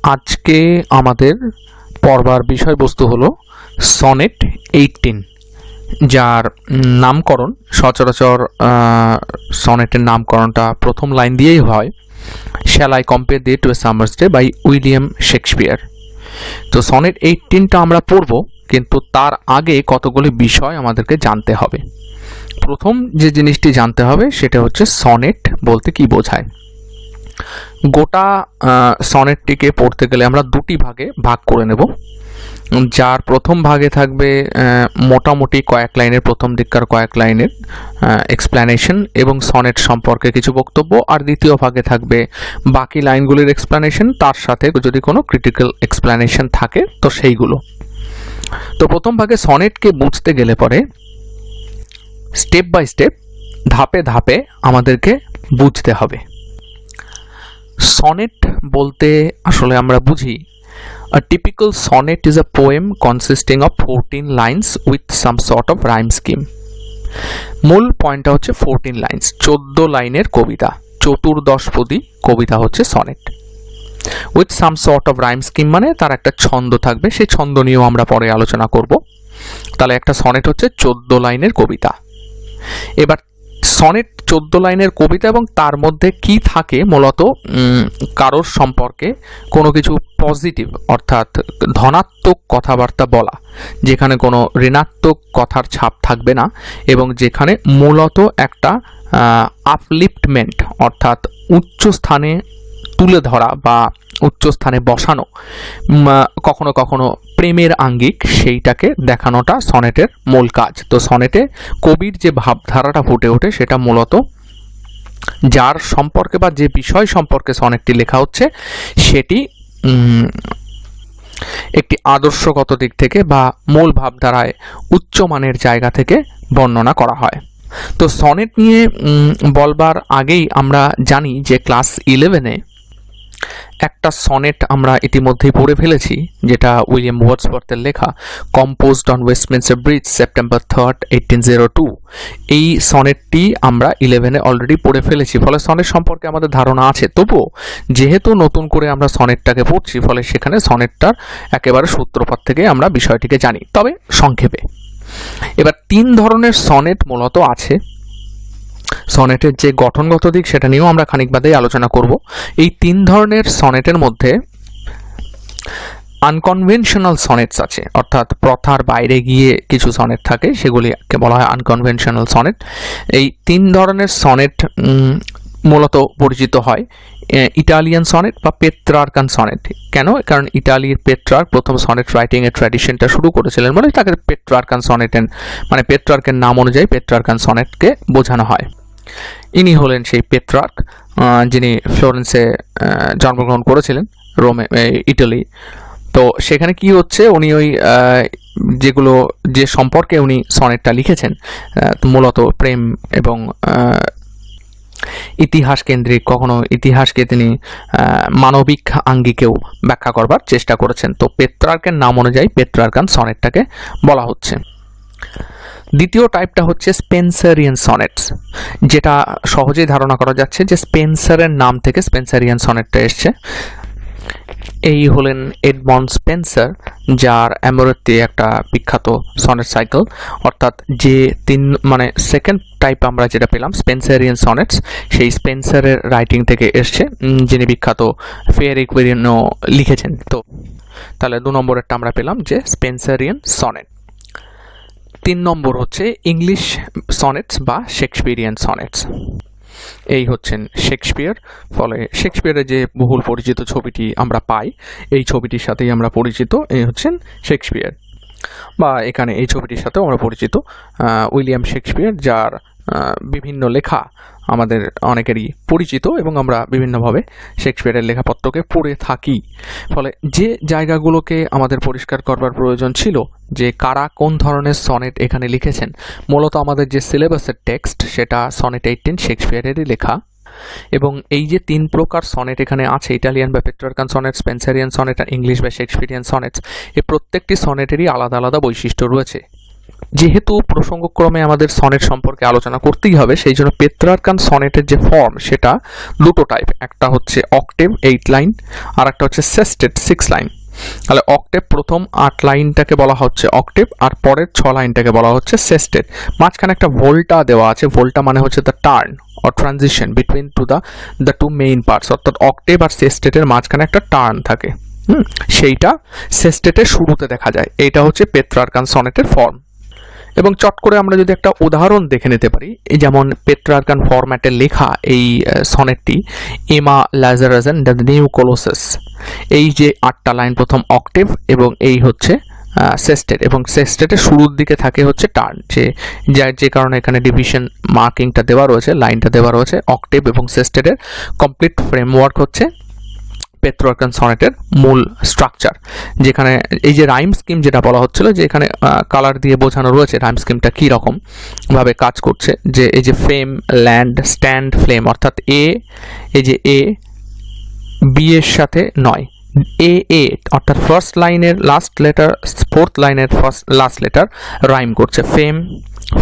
আজকে আমাদের পড়বার বিষয়বস্তু হলো সনেট 18, যার নামকরণ সচরাচর সনেটের নামকরণটা প্রথম লাইন দিয়েই হয়, shall I compare thee to a summer's day by William Shakespeare. তো সনেট 18টা আমরা পড়ব, কিন্তু তার আগে কতগুলি বিষয় আমাদেরকে জানতে হবে। প্রথম যে জিনিসটি জানতে হবে সেটা হচ্ছে সনেট বলতে কি বোঝায়। গোটা সনেটটিকে পড়তে গেলে আমরা দুটি ভাগে ভাগ করে নেব, যার প্রথম ভাগে থাকবে মোটামুটি কয়েক লাইনের, প্রথম দিককার কয়েক লাইনের এক্সপ্লেনেশন এবং সনেট সম্পর্কে কিছু বক্তব্য, আর দ্বিতীয় ভাগে থাকবে বাকি লাইনগুলির এক্সপ্লেনেশন, তার সাথে যদি কোনো ক্রিটিক্যাল এক্সপ্লেনেশন থাকে তো সেইগুলো। তো প্রথম ভাগে সনেটকে বুঝতে গেলে পরে স্টেপ বাই স্টেপ, ধাপে ধাপে আমাদেরকে বুঝতে হবে। সনেট বলতে আসলে আমরা বুঝি a typical sonnet is a poem consisting of 14 lines with some sort of rhyme scheme. মূল পয়েন্টটা হচ্ছে 14 লাইন্স, 14 লাইনের কবিতা, চতুর্দশপদী কবিতা হচ্ছে sonnet. With some sort of rhyme scheme মানে তার একটা ছন্দ থাকবে, সেই ছন্দ নিয়েও আমরা পরে আলোচনা করব। তাহলে একটা সনেট হচ্ছে 14 লাইনের কবিতা। এবার সনেট 14 লাইনের কবিতা এবং তার মধ্যে কি থাকে, মূলত কারোর সম্পর্কে কোনো কিছু পজিটিভ অর্থাৎ ধনাত্মক কথাবার্তা বলা, যেখানে কোনো ঋণাত্মক কথার ছাপ থাকবে না, এবং যেখানে মূলত একটা আপলিফটমেন্ট অর্থাৎ উচ্চ স্থানে তুলে ধরা বা উচ্চ স্থানে বসানো, কখনো কখনো প্রেমের আঙ্গিক, সেইটাকে দেখানোটা সনেটের মূল কাজ। তো সনেটে কবির যে ভাবধারাটা ফুটে ওঠে সেটা মূলত যার সম্পর্কে বা যে বিষয় সম্পর্কে সনেটটি লেখা হচ্ছে সেটি একটি আদর্শগত দিক থেকে বা মূল ভাবধারায় উচ্চমানের জায়গা থেকে বর্ণনা করা হয়। তো সনেট নিয়ে বলবার আগেই আমরা জানি যে ক্লাস 11-এ একটা সনেট আমরা ইতিমধ্যেই পড়ে ফেলেছি, যেটা উইলিয়াম ওয়ার্ডসওয়ার্থের লেখা, composed on Westminster bridge September 3, 1802। এই সনেটটি আমরা 11-এ অলরেডি পড়ে ফেলেছি, ফলে সনেট সম্পর্কে আমাদের ধারণা আছে। তবুও যেহেতু নতুন করে আমরা সনেটটাকে পড়ছি, ফলে সেখানে সনেটটার একেবারে সূত্রপাত থেকে আমরা বিষয়টিকে জানি, তবে সংক্ষেপে। এবার 3 ধরনের সনেট মূলত আছে। সনেটের যে গঠনগত দিক সেটা নিয়েও আমরা খানিক বাদেই আলোচনা করব। এই 3 ধরনের সনেটের মধ্যে আনকনভেনশনাল সনেটস আছে, অর্থাৎ প্রথার বাইরে গিয়ে কিছু সনেট থাকে, সেগুলিকে বলা হয় আনকনভেনশনাল সনেট। এই 3 ধরনের সনেট মূলত পরিচিত হয় ইটালিয়ান সনেট বা পেত্রার্কান সনেট। কেন? কারণ ইটালির পেট্রার্ক প্রথম সনেট রাইটিং এর ট্র্যাডিশনটা শুরু করেছিলেন, বলে তাকে পেট্রার্কান সনেট, মানে পেট্রার্কের নাম অনুযায়ী পেট্রার্কান সনেটকে বোঝানো হয়। ইনি হলেন সেই পেট্রার্ক, যিনি ফ্লোরেন্সে জন্মগ্রহণ করেছিলেন, রোমে, ইটালি। তো সেখানে কি হচ্ছে, উনি ওই যে সম্পর্কে উনি সনেটটা লিখেছেন, মূলত প্রেম এবং ইতিহাস কেন্দ্রিক, কখনো ইতিহাসকে তিনি মানবিক আঙ্গিকেও ব্যাখ্যা করবার চেষ্টা করেছেন। তো পেট্রার্কের নাম অনুযায়ী পেট্রার্কান সনেটটাকে বলা হচ্ছে। দ্বিতীয় টাইপটা হচ্ছে স্পেন্সারিয়ান সনেটস, যেটা সহজেই ধারণা করা যাচ্ছে যে স্পেন্সারের নাম থেকে স্পেন্সারিয়ান সনেটটা এসছে। এই হলেন এডমন্ড স্পেন্সার, যার অ্যামোরেতে একটা বিখ্যাত সনেট সাইকেল, অর্থাৎ যে সেকেন্ড টাইপ আমরা যেটা পেলাম স্পেন্সারিয়ান সনেটস, সেই স্পেন্সারের রাইটিং থেকে এসছে, যিনি বিখ্যাত ফেয়ার ইকুইরিনো লিখেছেন। তো তাহলে 2 নম্বরেরটা আমরা পেলাম যে স্পেন্সারিয়ান সনেট। 3 নম্বর হচ্ছে ইংলিশ সনেটস বা শেক্সপিয়ারিয়ান সনেটস। এই হচ্ছেন শেক্সপিয়ার। ফলে শেক্সপিয়ারের যে বহুল পরিচিত ছবিটি আমরা পাই, এই ছবিটির সাথেই আমরা পরিচিত। এই হচ্ছেন শেক্সপিয়ার, বা এখানে এই ছবিটির সাথেও আমরা পরিচিত উইলিয়াম শেক্সপিয়ার, যার বিভিন্ন লেখা আমাদের অনেকেরই পরিচিত এবং আমরা বিভিন্নভাবে শেক্সপিয়ারের লেখাপত্রকে পড়ে থাকি। ফলে যে জায়গাগুলোকে আমাদের পরিষ্কার করবার প্রয়োজন ছিল যে কারা কোন ধরনের সনেট এখানে লিখেছেন, মূলত আমাদের যে সিলেবাসের টেক্সট সেটা সনেট 18 শেক্সপিয়ারেরই লেখা, এবং এই যে 3 প্রকার সনেট এখানে আছে, ইটালিয়ান বা পেট্রার্কান সনেট, স্পেন্সারিয়ান সনেট আর ইংলিশ বা শেক্সপিয়ারিয়ান সনেটস, এই প্রত্যেকটি সনেটেরই আলাদা আলাদা বৈশিষ্ট্য রয়েছে। যেহেতু প্রসঙ্গক্রমে আমাদের সনেট সম্পর্কে আলোচনা করতেই হবে, সেই জন্য পেত্রার্কান সনেটের যে ফর্ম সেটা দুটো টাইপ, একটা হচ্ছে অক্টেভ 8 লাইন আর একটা হচ্ছে সেস্টেট 6 লাইন। তাহলে অক্টেভ প্রথম 8 লাইনটাকে বলা হচ্ছে অক্টেভ, আর পরের 6 লাইনটাকে বলা হচ্ছে সেস্টেট। মাঝখানে একটা ভোল্টা দেওয়া আছে, ভোল্টা মানে হচ্ছে the turn or transition between the two main parts, অর্থাৎ অক্টেভ আর সেস্টেটের মাঝখানে একটা টার্ন থাকে, সেইটা সেস্টেটের শুরুতে দেখা যায়। এইটা হচ্ছে পেত্রার্কান সনেটের ফর্ম। এবং চট করে আমরা যদি একটা উদাহরণ দেখে নিতে পারি, এই যেমন পেত্রার্কান ফরম্যাটে লেখা এই সনেটটি, এমা লাজারাসেন দ্য নিউ কলোসাস, এই যে 8টা লাইন প্রথম অক্টেভ এবং এই হচ্ছে সেস্টেট, এবং সেস্টেটের শুরুর দিকে থাকে হচ্ছে টার্ন, যে কারণে এখানে ডিভিশন মার্কিংটা দেওয়া রয়েছে, লাইনটা দেওয়া রয়েছে। অক্টেভ এবং সেস্টেটের কমপ্লিট ফ্রেমওয়ার্ক হচ্ছে পেত্রার্কান সনেটের মূল স্ট্রাকচার, যেখানে এই যে রাইম স্কিম যেটা বলা হচ্ছিল, যে এখানে কালার দিয়ে বোঝানো রয়েছে রাইম স্কিমটা কী রকম ভাবে কাজ করছে, যে এই যে ফ্রেম, ল্যান্ড, স্ট্যান্ড, ফ্লেম, অর্থাৎ এই যে এ বি এর সাথে নয়, এ অর্থাৎ ফার্স্ট লাইনের লাস্ট লেটার ফোর্থ লাইনের ফার্স্ট লাস্ট লেটার রাইম করছে, ফেম,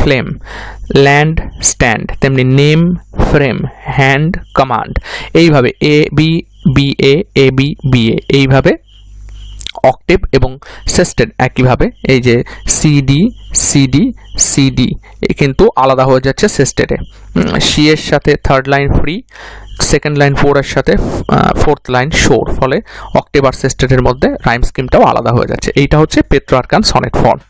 ফ্লেম, ল্যান্ড, স্ট্যান্ড, তেমনি নেম, ফ্রেম, হ্যান্ড, কমান্ড, এইভাবে A B B A B B A, এইভাবে অক্টেভ এবং সেস্টেড একইভাবে এই যে সিডি সিডি সিডি কিন্তু আলাদা হয়ে যাচ্ছে সেস্টেডে। সি এর সাথে third line free, second line 4 এর সাথে ফোর্থ লাইন শোর, ফলে অক্টেভ আর সেস্টেডের মধ্যে রাইম স্কিমটাও আলাদা হয়ে যাচ্ছে। এইটা হচ্ছে পেত্রার্কান সনেট ফর্ম।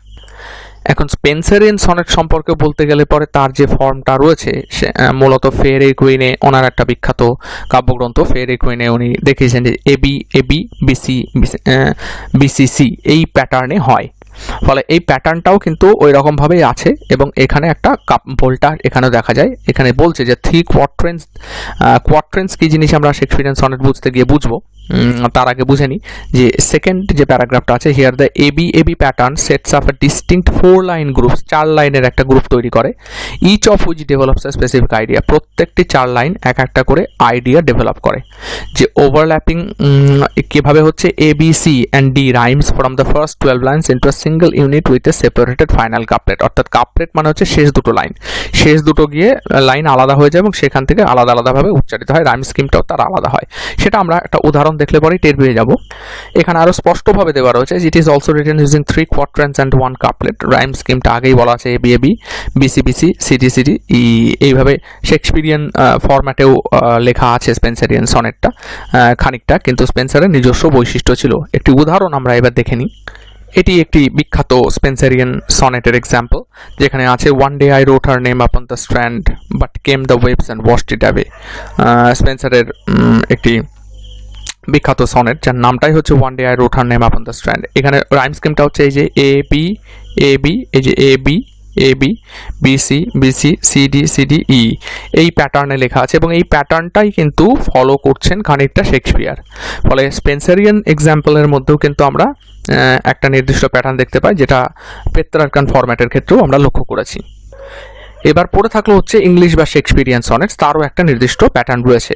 এখন স্পেন্সারিয়ান সনেট সম্পর্কে বলতে গেলে পরে তার যে ফর্মটা রয়েছে, সে মূলত ফেয়ারি কুইনে, ওনার একটা বিখ্যাত কাব্যগ্রন্থ ফেয়ারি কুইনে উনি দেখিয়েছেন যে এবি এবি বিসি বিসিসি এই প্যাটার্নে হয়, ফলে এই প্যাটার্নটাও কিন্তু ওই রকমভাবেই আছে। এবং এখানে একটা ভোল্টা এখানেও দেখা যায়। এখানে বলছে যে 3 কোয়াট্রেন্স কি জিনিস আমরা শেক্সপিয়ারিয়ান সনেট বুঝতে গিয়ে বুঝবো, তার আগে বুঝে নিই যে সেকেন্ড যে প্যারাগ্রাফটা আছে, here the AB pattern sets up a distinct 4 line groups, 4 লাইনের একটা গ্রুপ তৈরি করে, each of which develops a specific idea, প্রত্যেকটি 4 লাইন এক একটা করে আইডিয়া ডেভেলপ করে। যে ওভারল্যাপিং কিভাবে হচ্ছে ABC and D rhymes from the first 12 lines into a single unit with a separated final couplet, অর্থাৎ কাপলেট মানে হচ্ছে শেষ দুটো লাইন, শেষ দুটো গিয়ে লাইন আলাদা হয়ে যায় এবং সেখান থেকে আলাদা আলাদাভাবে উচ্চারিত হয়, রাইম স্কিমটাও তার আলাদা হয়। সেটা আমরা একটা উদাহরণ দেখলে পরেই টের পেয়ে যাব। এখানে আরো স্পষ্টভাবে দেওয়া রয়েছে, it is also written using 3 quatrains and 1 couplet, rhyme স্কিমটা আগেই বলা আছে, এবি বিসি সিডি এইভাবে শেক্সপিয়ারিয়ান ফরম্যাটেও লেখা আছে স্পেন্সারিয়ান সনেটটা খানিকটা, কিন্তু স্পেন্সারের নিজস্ব বৈশিষ্ট্য ছিল। একটি উদাহরণ আমরা এবার দেখে নিই। এটি একটি বিখ্যাত স্পেন্সারিয়ান সনেটের এক্সাম্পল, যেখানে আছে one day I wrote her name upon the strand but came the waves and washed it away. স্পেন্সারের একটি বিখ্যাত সনেট, যার নামটাই হচ্ছে one day I wrote her name upon the strand. এখানে রাইম স্কিমটা হচ্ছে এই যে এবি এই যে এবি বিসি সিডি এই প্যাটার্নে লেখা আছে, এবং এই প্যাটার্নটাই কিন্তু ফলো করছেন খানিকটা শেক্সপিয়ার। ফলে স্পেন্সারিয়ান এক্সাম্পলের মধ্যেও কিন্তু আমরা একটা নির্দিষ্ট প্যাটার্ন দেখতে পাই, যেটা পেত্রার্কান ফরম্যাটের ক্ষেত্রেও আমরা লক্ষ্য করেছি। এবার পড়ে থাকলো হচ্ছে ইংলিশ বা শেক্সপিয়ারিয়ান সনেটস, তারও একটা নির্দিষ্ট প্যাটার্ন রয়েছে।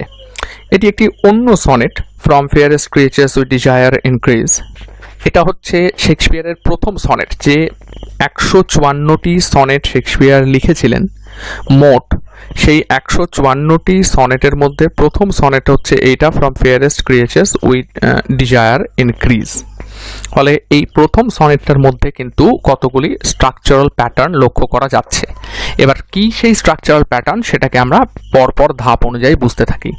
এটি একটি অন্য sonnet, from fairest creatures with desire increase. এটা হচ্ছে শেক্সপিয়ারের প্রথম সনেট, যে 154টি সনেট শেক্সপিয়ার লিখেছিলেন মোট। সেই 154টি সনেটের মধ্যে প্রথম সনেট হচ্ছে এইটা, from fairest creatures with desire increase. ফলে এই প্রথম সনেটটার মধ্যে কিন্তু কতগুলি স্ট্রাকচারাল প্যাটার্ন লক্ষ্য করা যাচ্ছে। এবার কি সেই স্ট্রাকচারাল প্যাটার্ন, সেটাকে আমরা পরপর ধাপ অনুযায়ী বুঝতে থাকি।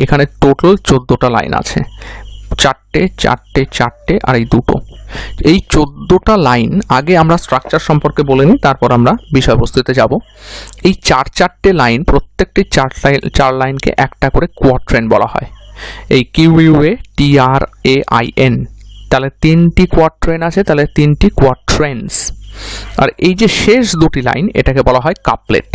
এখানে টোটাল 14টা লাইন আছে, চারটে আর এই দুটো, এই 14টা লাইন। আগে আমরা স্ট্রাকচার সম্পর্কে বলে নিই, তারপর আমরা বিষয়বস্তুতে যাব। এই চারটে লাইন, প্রত্যেকটি 4 লাইনকে একটা করে কোয়াট্রেন বলা হয়। এই QUA TRAIN, তাহলে 3টি কোয়াট্রেন আছে, তাহলে 3টি কোয়াট্রেন্স। আর এই যে শেষ দুটি লাইন, এটাকে বলা হয় কাপলেট।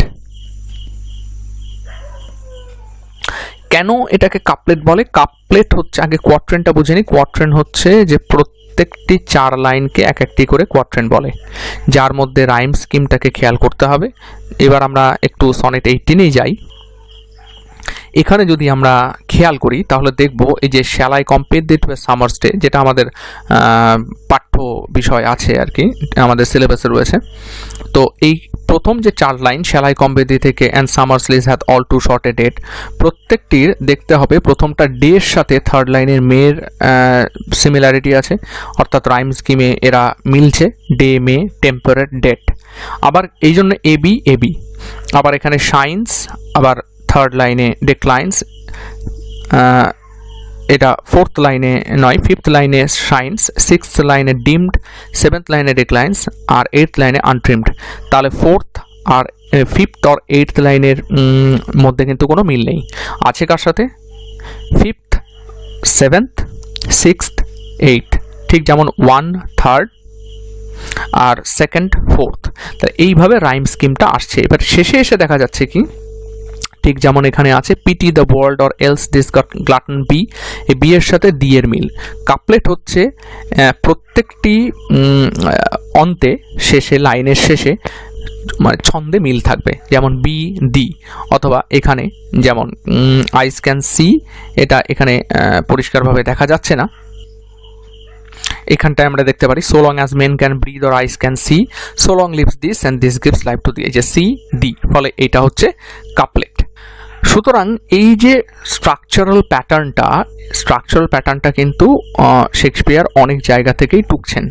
কেন এটাকে কাপলেট বলে? কাপলেট হচ্ছে, আগে কোয়াট্রেনটা বুঝে নিই। কোয়াট্রেন হচ্ছে যে প্রত্যেকটি 4 লাইনকে এক একটি করে কোয়াট্রেন বলে, যার মধ্যে রাইম স্কিমটাকে খেয়াল করতে হবে। এবার আমরা একটু সনেট 18-এই যাই। এখানে যদি আমরা খেয়াল করি তাহলে দেখব এই যে shall I compare thee with summer's day, যেটা আমাদের পাঠ্য বিষয় আছে আর কি, আমাদের সিলেবাসে রয়েছে। তো এই প্রথম যে 4 line shall I compare thee থেকে and summer's lease had all too short a date, প্রত্যেকটির দেখতে হবে প্রথমটা ডে এর সাথে থার্ড লাইনের মেয়ের সিমিলারিটি আছে, অর্থাৎ রাইম স্কিমে এরা মিলছে, ডে মে টেম্পারেট ডেট। আবার এই জন্য এবি এবি, আবার এখানে শাইন্স, আবার থার্ড লাইনে ডিক্লাইন্স, এটা ফোর্থ লাইনে নয়, ফিফথ লাইনে শাইন্স, সিক্সথ লাইনে ডিমড, সেভেন্থ লাইনে ডিক্লাইন্স, আর এইথ লাইনে আনট্রিমড। তাহলে ফোর্থ আর ফিফথ আর এইথ লাইনের মধ্যে কিন্তু কোনো মিল নেই। আছে কার সাথে? ফিফথ, সেভেন্থ, সিক্সথ, এইথ, ঠিক যেমন 1, 3rd আর 2nd, 4th। তাহলে এইভাবে রাইম স্কিমটা আসছে। এবার শেষে এসে দেখা যাচ্ছে কি, ঠিক যেমন এখানে আছে pity the world or else this glutton be, এই বি এর সাথে ডি এর মিল। কাপলেট হচ্ছে প্রত্যেকটি অন্তে শেষে, লাইনের শেষে মানে ছন্দে মিল থাকবে, যেমন বি ডি, অথবা এখানে যেমন আইস ক্যান সি, এটা এখানে পরিষ্কারভাবে দেখা যাচ্ছে না, এখানটায় আমরা দেখতে পারি so long as men can breathe or eyes can see, so long lives this and this gives life to thee, এই যে সি ডি, ফলে এটা হচ্ছে কাপলেট। সুতরাং এই যে স্ট্রাকচারাল প্যাটার্নটা কিন্তু শেক্সপিয়ার অনেক জায়গা থেকেই টুকছেন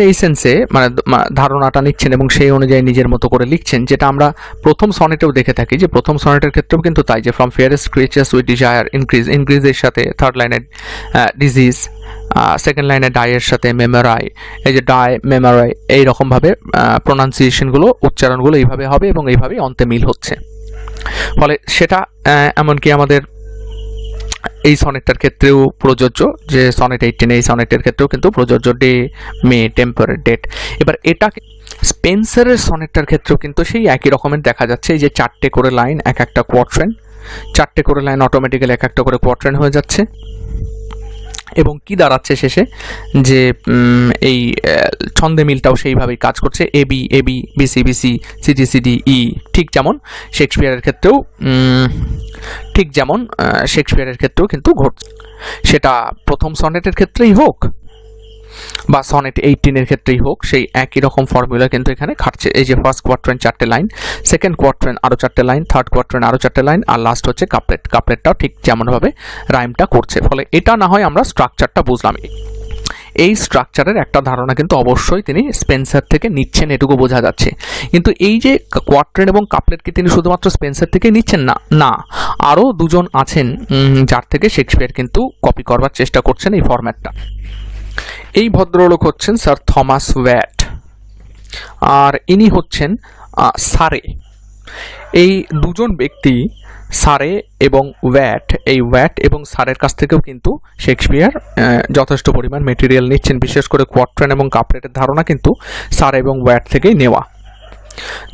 এই সেন্সে, মানে ধারণাটা নিচ্ছেন এবং সেই অনুযায়ী নিজের মতো করে লিখছেন, যেটা আমরা প্রথম সনেটেও দেখে থাকি, যে প্রথম সনেটের ক্ষেত্রেও কিন্তু তাই, যে from fairest creatures with desire ইনক্রিজের সাথে থার্ড লাইনে ডিজিজ, সেকেন্ড লাইনে ডাইয়ের সাথে মেমোরাই, এই যে ডাই মেমোরাই, এইরকমভাবে প্রোনাউন্সিয়েশনগুলো, উচ্চারণগুলো এইভাবে হবে এবং এইভাবেই অন্তে মিল হচ্ছে। ফলে সেটা এমনকি আমাদের এই সনেটটার ক্ষেত্রেও প্রযোজ্য, যে সনেট 18 এই সনেটের ক্ষেত্রেও কিন্তু প্রযোজ্য, ডে মে টেম্পারেট ডেট। এবার এটা স্পেন্সারের সনেটটার ক্ষেত্রেও কিন্তু সেই একই রকমের দেখা যাচ্ছে, এই যে 4টে করে লাইন, এক একটা কোয়ার্ট্রেন, 4টে করে লাইন অটোমেটিক্যালি এক একটা করে কোয়ার্ট্রেন হয়ে যাচ্ছে। এবং কি দাঁড়াচ্ছে শেষে, যে এই ছন্দে মিলটাও সেইভাবেই কাজ করছে, A B A B, B C B C, C D C D, E, ঠিক যেমন শেক্সপিয়ারের ক্ষেত্রেও কিন্তু ঘটছে। সেটা প্রথম সনেটের ক্ষেত্রেই হোক বা সনেট 18 ক্ষেত্রেই হোক, সেই একই রকম ফর্মুলা কিন্তু এখানে খাটছে। এই যে ফার্স্ট কোয়ার্ট্রেন 4টে লাইন, সেকেন্ড কোয়ার্ট্রেন আরও 4টে লাইন, থার্ড কোয়ার্ট্রেন আরও 4টে লাইন, আর লাস্ট হচ্ছে কাপলেটটাও ঠিক যেমনভাবে রাইমটা করছে। ফলে এটা না হয় আমরা স্ট্রাকচারটা বুঝলাম, এই স্ট্রাকচারের একটা ধারণা কিন্তু অবশ্যই তিনি স্পেন্সার থেকে নিচ্ছেন, এটুকু বোঝা যাচ্ছে। কিন্তু এই যে কোয়ার্ট্রেন এবং কাপলেটকে তিনি শুধুমাত্র স্পেন্সার থেকে নিচ্ছেন না, আরও দুজন আছেন যার থেকে শেক্সপিয়ার কিন্তু কপি করবার চেষ্টা করছেন এই ফরম্যাটটা। এই ভদ্রলোক হচ্ছেন স্যার থমাস ওয়াট, আর ইনি হচ্ছেন সারে। এই দুজন ব্যক্তি সারে এবং ওয়াট, এই ওয়াট এবং সারের কাছ থেকেও কিন্তু শেক্সপিয়ার যথেষ্ট পরিমাণ মেটেরিয়াল নিচ্ছেন, বিশেষ করে কোয়ার্ট্রেন এবং কাপলেটের ধারণা কিন্তু সারে এবং ওয়াট থেকেই নেওয়া।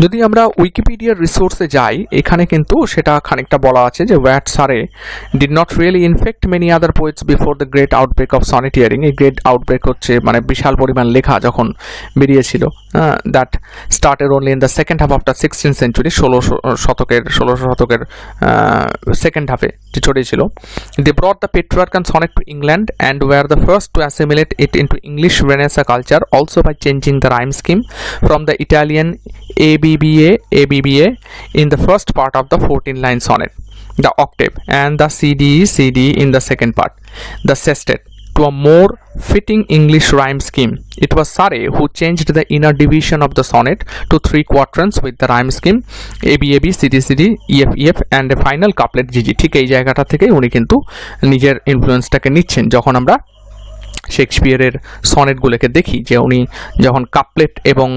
যদি আমরা উইকিপিডিয়ার রিসোর্সে যাই, এখানে কিন্তু সেটা খানিকটা বলা আছে যে Wyatt Surrey did not really in fact many other poets before the great outbreak of sonneteering. এই গ্রেট আউটব্রেক হচ্ছে মানে বিশাল পরিমাণ লেখা যখন বেরিয়েছিল, that started only in the second half of the 16th century, 16শো শতকের সেকেন্ড হাফে ছড়িয়েছিল। They brought the Petrarchan sonnet to England and were the first to assimilate it into English Renaissance culture, also by changing the rhyme scheme from the Italian ABBA in the first part of the 14-line sonnet, the octave, and the CD in the second part, the sestet, to a more fitting English rhyme scheme. It was Sare who changed the inner division of the sonnet to 3 quatrains with the rhyme scheme ABAB, CD EF and a final couplet GG. ঠিক এই জায়গাটা থেকে উনি কিন্তু নিজের ইনফ্লুয়েন্সটাকে নিচ্ছেন। যখন আমরা শেক্সপিয়ারের সনেটগুলোকে দেখি, যে উনি যখন কাপলেট এবং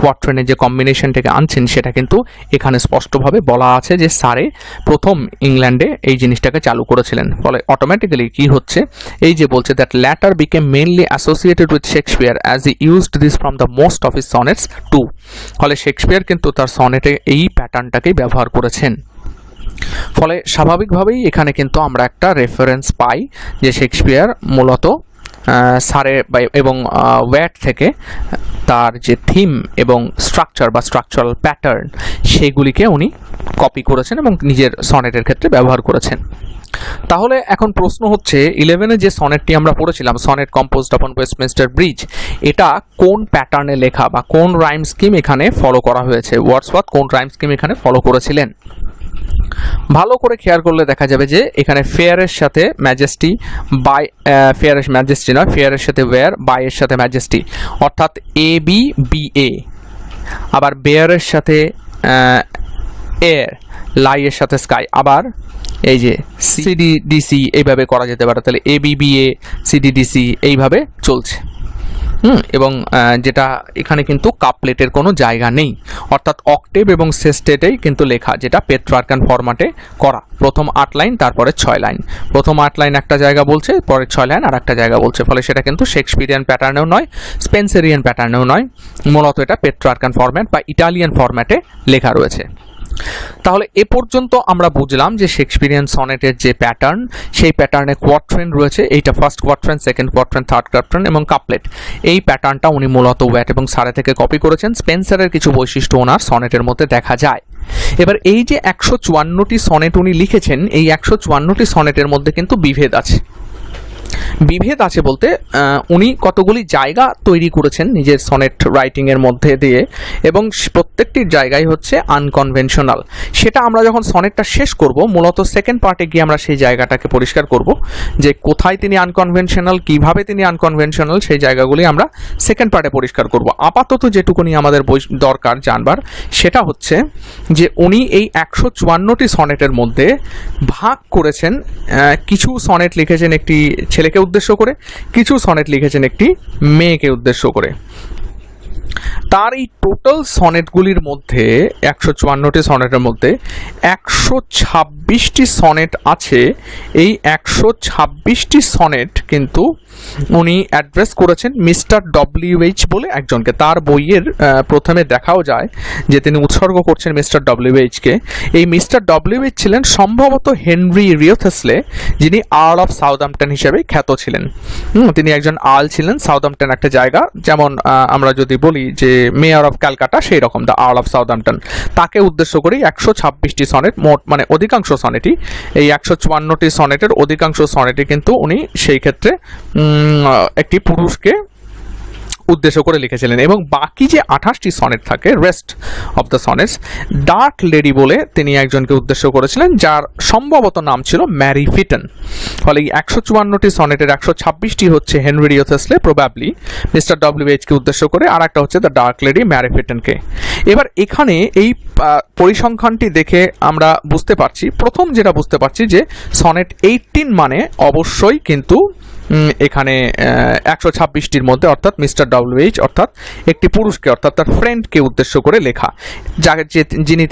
কোয়ার্ট্রেনের যে কম্বিনেশনটাকে আনছেন, সেটা কিন্তু এখানে স্পষ্টভাবে বলা আছে যে সারে প্রথম ইংল্যান্ডে এই জিনিসটাকে চালু করেছিলেন। ফলে অটোমেটিক্যালি কি হচ্ছে, এই যে বলছে that latter became mainly associated with Shakespeare as he used this from the most of his sonnets too. ফলে শেক্সপিয়ার কিন্তু তার সনেটে এই প্যাটার্নটাকেই ব্যবহার করেছেন। ফলে স্বাভাবিকভাবেই এখানে কিন্তু আমরা একটা রেফারেন্স পাই যে শেক্সপিয়ার মূলত সারে এবং ওয়াট থেকে তার যে থিম এবং স্ট্রাকচার বা স্ট্রাকচারাল প্যাটার্ন, সেগুলিকে উনি কপি করেছেন এবং নিজের সনেটের ক্ষেত্রে ব্যবহার করেছেন। তাহলে এখন প্রশ্ন হচ্ছে 11-এ যে সনেটটি আমরা পড়েছিলাম, sonnet composed on Westminster bridge, এটা কোন প্যাটার্নে লেখা বা কোন রাইম স্কিম এখানে ফলো করা হয়েছে? ওয়ার্ডসওয়ার্থ কোন রাইম স্কিম এখানে ফলো করেছিলেন? ভালো করে খেয়াল করলে দেখা যাবে যে এখানে ফেয়ারের সাথে ম্যাজেস্টি, বাই ফেয়ারের ম্যাজেস্টি নয়, ফেয়ারের সাথে ওয়্যার, বাইয়ের সাথে ম্যাজেস্টি, অর্থাৎ এ বি বি এ, আবার বেয়ারের সাথে এয়ার, লাইয়ের সাথে স্কাই, আবার এই যে সিডিডিসি, এইভাবে করা যেতে পারে। তাহলে এ বি বি এ সিডিডিসি এইভাবে চলছে। এবং যেটা এখানে কিন্তু কাপলেটের কোনো জায়গা নেই, অর্থাৎ অক্টেভ এবং সেস্টেটেই কিন্তু লেখা, যেটা পেট্রার্কান ফরম্যাটে করা। প্রথম 8 লাইন, তারপরে 6 লাইন, প্রথম 8 লাইন একটা জায়গা বলছে, পরে 6 লাইন আর একটা জায়গা বলছে। ফলে সেটা কিন্তু শেক্সপিয়ারিয়ান প্যাটার্নেও নয়, স্পেন্সারিয়ান প্যাটার্নেও নয়, মূলত এটা পেট্রার্কান ফরম্যাট বা ইটালিয়ান ফরম্যাটে লেখা রয়েছে। তাহলে এ পর্যন্ত আমরা বুঝলাম যে শেক্সপিয়ারিয়ান সনেটের যে প্যাটার্ন, সেই প্যাটার্নে কোয়াট্রেন রয়েছে, এইটা first quatrain, second quatrain, third quatrain এবং কাপলেট। এই প্যাটার্নটা উনি মূলত ওয়্যাট এবং সারে থেকে কপি করেছেন। স্পেন্সারের কিছু বৈশিষ্ট্য ওনার সনেটের মধ্যে দেখা যায়। এবার এই যে 154টি সনেট উনি লিখেছেন, এই 154টি সনেটের মধ্যে কিন্তু বিভেদ আছে। বিভেদ আছে বলতে উনি কতগুলি জায়গা তৈরি করেছেন নিজের সনেট রাইটিংয়ের মধ্যে দিয়ে, এবং প্রত্যেকটির জায়গায় হচ্ছে আনকনভেনশনাল। সেটা আমরা যখন সনেটটা শেষ করব, মূলত সেকেন্ড পার্টে গিয়ে আমরা সেই জায়গাটাকে পরিষ্কার করব যে কোথায় তিনি আনকনভেনশনাল, কিভাবে তিনি আনকনভেনশনাল, সেই জায়গাগুলি আমরা সেকেন্ড পার্টে পরিষ্কার করব। আপাতত যেটুকুনি আমাদের দরকার জানবার, সেটা হচ্ছে যে উনি এই 154টি সনেটের মধ্যে ভাগ করেছেন। কিছু সনেট লিখেছেন একটি ছেলেকে উদ্দেশ্য করে, কিছু সনেট লিখেছেন একটি মেয়েকে উদ্দেশ্য করে। তার এই টোটাল সনেটগুলির মধ্যে 154টি সনেটের মধ্যে 126টি সনেট আছে। এই 126টি সনেট কিন্তু উনি অ্যাড্রেস করেছেন মিস্টার ডব্লিউএইচ বলে একজনকে। তার বইয়ের প্রথমে দেখাও যায় যে তিনি উৎসর্গ করছেন মিস্টার ডব্লিউএইচকে। এই মিস্টার ডব্লিউএইচ ছিলেন সম্ভবত হেনরি রিওথেসলে, যিনি আর্ল অফ সাউদাম্পটন হিসেবে খ্যাত ছিলেন। তিনি একজন আর্ল ছিলেন। সাউদাম্পটন একটা জায়গা, যেমন আমরা যদি বলি যে মেয়র অফ ক্যালকাটা, সেই রকম দ্য আর্ল অফ সাউদাম্পটন। তাকে উদ্দেশ্য করেই 126টি সনেট, মোট মানে অধিকাংশ সনেটই, এই 154টি সনেটের অধিকাংশ সনেটই কিন্তু উনি সেই ক্ষেত্রে একটি পুরুষকে উদ্দেশ্য করে লিখেছিলেন। এবং বাকি যে 28টি সনেট থাকে, rest of the sonnets, dark lady বলে তিনি একজনকে উদ্দেশ্য করেছিলেন, যার সম্ভবত নাম ছিল ম্যারি ফিটন। ফলে এই 154টি সনেটের 126টি হচ্ছে হেনরি রিওথেসলে, প্রবাবলি মিস্টার ডব্লিউএইচকে উদ্দেশ্য করে, আর একটা হচ্ছে দ্য ডার্ক লেডি ম্যারি ফিটনকে। এবার এখানে এই পরিসংখ্যানটি দেখে আমরা বুঝতে পারছি, প্রথম যেটা বুঝতে পারছি যে সনেট 18 মানে অবশ্যই কিন্তু এখানে 126টির মধ্যে, অর্থাৎ মিস্টার ডব্লিউএইচ অর্থাৎ একটি পুরুষকে, অর্থাৎ তার ফ্রেন্ডকে উদ্দেশ্য করে লেখা, যাকে যিনি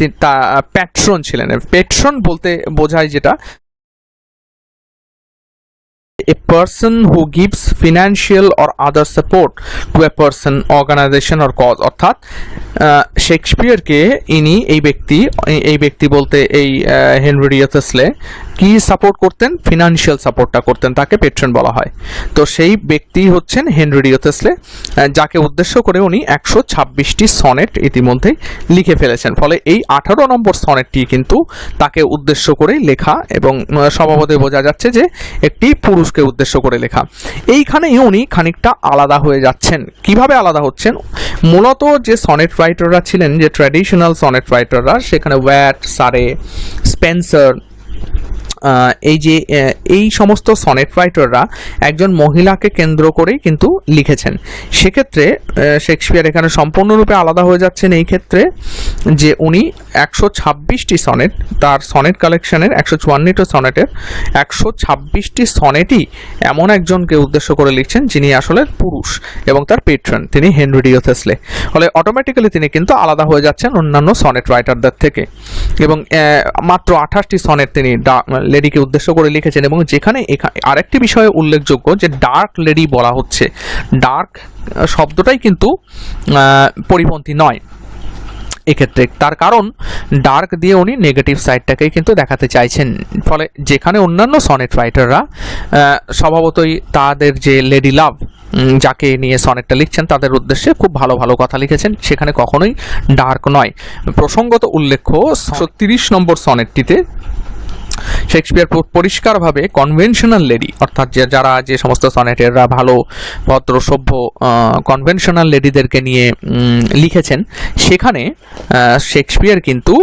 প্যাট্রন ছিলেন। প্যাট্রন বলতে বোঝায় যেটা a person who gives financial or other support to a person, organization or cause। অর্থাৎ শেক্সপিয়ারকে ইনি এই ব্যক্তি বলতে এই হেনরি রিওথেসলে কি সাপোর্ট করতেন? ফিনান্সিয়াল সাপোর্টটা করতেন, তাকে পেট্রন বলা হয়। তো সেই ব্যক্তি হচ্ছেন হেনরি রিওথেসলে, যাকে উদ্দেশ্য করে উনি 126টি সনেট ইতিমধ্যেই লিখে ফেলেছেন। ফলে এই 18 নম্বর সনেটটি কিন্তু তাকে উদ্দেশ্য করেই লেখা, এবং স্বভাবতই বোঝা যাচ্ছে যে একটি পুরুষকে উদ্দেশ্য করে লেখা। এইখানেই উনি খানিকটা আলাদা হয়ে যাচ্ছেন। কিভাবে আলাদা হচ্ছেন? মূলত যে সনেট রাইটাররা ছিলেন, যে ট্র্যাডিশনাল সনেট রাইটাররা, সেখানে ওয়্যাট, সারে, স্পেন্সার, এই সমস্ত সনেট রাইটাররা একজন মহিলাকে কেন্দ্র করেই কিন্তু লিখেছেন। সেক্ষেত্রে শেক্সপিয়ার এখানে সম্পূর্ণরূপে আলাদা হয়ে যাচ্ছেন এই ক্ষেত্রে, যে উনি 126টি সনেট, তার সনেট কালেকশনের 154টি সনেটের 126টি সনেটই এমন একজনকে উদ্দেশ্য করে লিখছেন যিনি আসলে পুরুষ এবং তার পেট্রন, তিনি হেনরি রিওথেসলে। ফলে অটোমেটিক্যালি তিনি কিন্তু আলাদা হয়ে যাচ্ছেন অন্যান্য সনেট রাইটারদের থেকে। এবং মাত্র 28টি সনেট তিনি লেডিকে উদ্দেশ্য করে লিখেছেন। এবং যেখানে আরেকটি বিষয়ে উল্লেখযোগ্য যে ডার্ক লেডি বলা হচ্ছে, ডার্ক শব্দটাই কিন্তু পরিপন্থী নয়। এক্ষেত্রে তার কারণ ডার্ক দিয়ে উনি নেগেটিভ সাইডটাকেই কিন্তু দেখাতে চাইছেন। ফলে যেখানে অন্যান্য সনেট রাইটাররা স্বভাবতই তাদের যে লেডি লাভ যাকে নিয়ে সনেটটা লিখছেন তাদের উদ্দেশ্যে খুব ভালো ভালো কথা লিখেছেন, সেখানে কখনোই ডার্ক নয়। প্রসঙ্গত উল্লেখ্য 30 নম্বর সনেটটিতে শেক্সপিয়ার পরিষ্কারভাবে কনভেনশনাল লেডি, অর্থাৎ যারা যে সমস্ত সনেটেররা ভালো ভদ্র সভ্য কনভেনশনাল লেডিদেরকে নিয়ে লিখেছেন, সেখানে শেক্সপিয়ার কিন্তু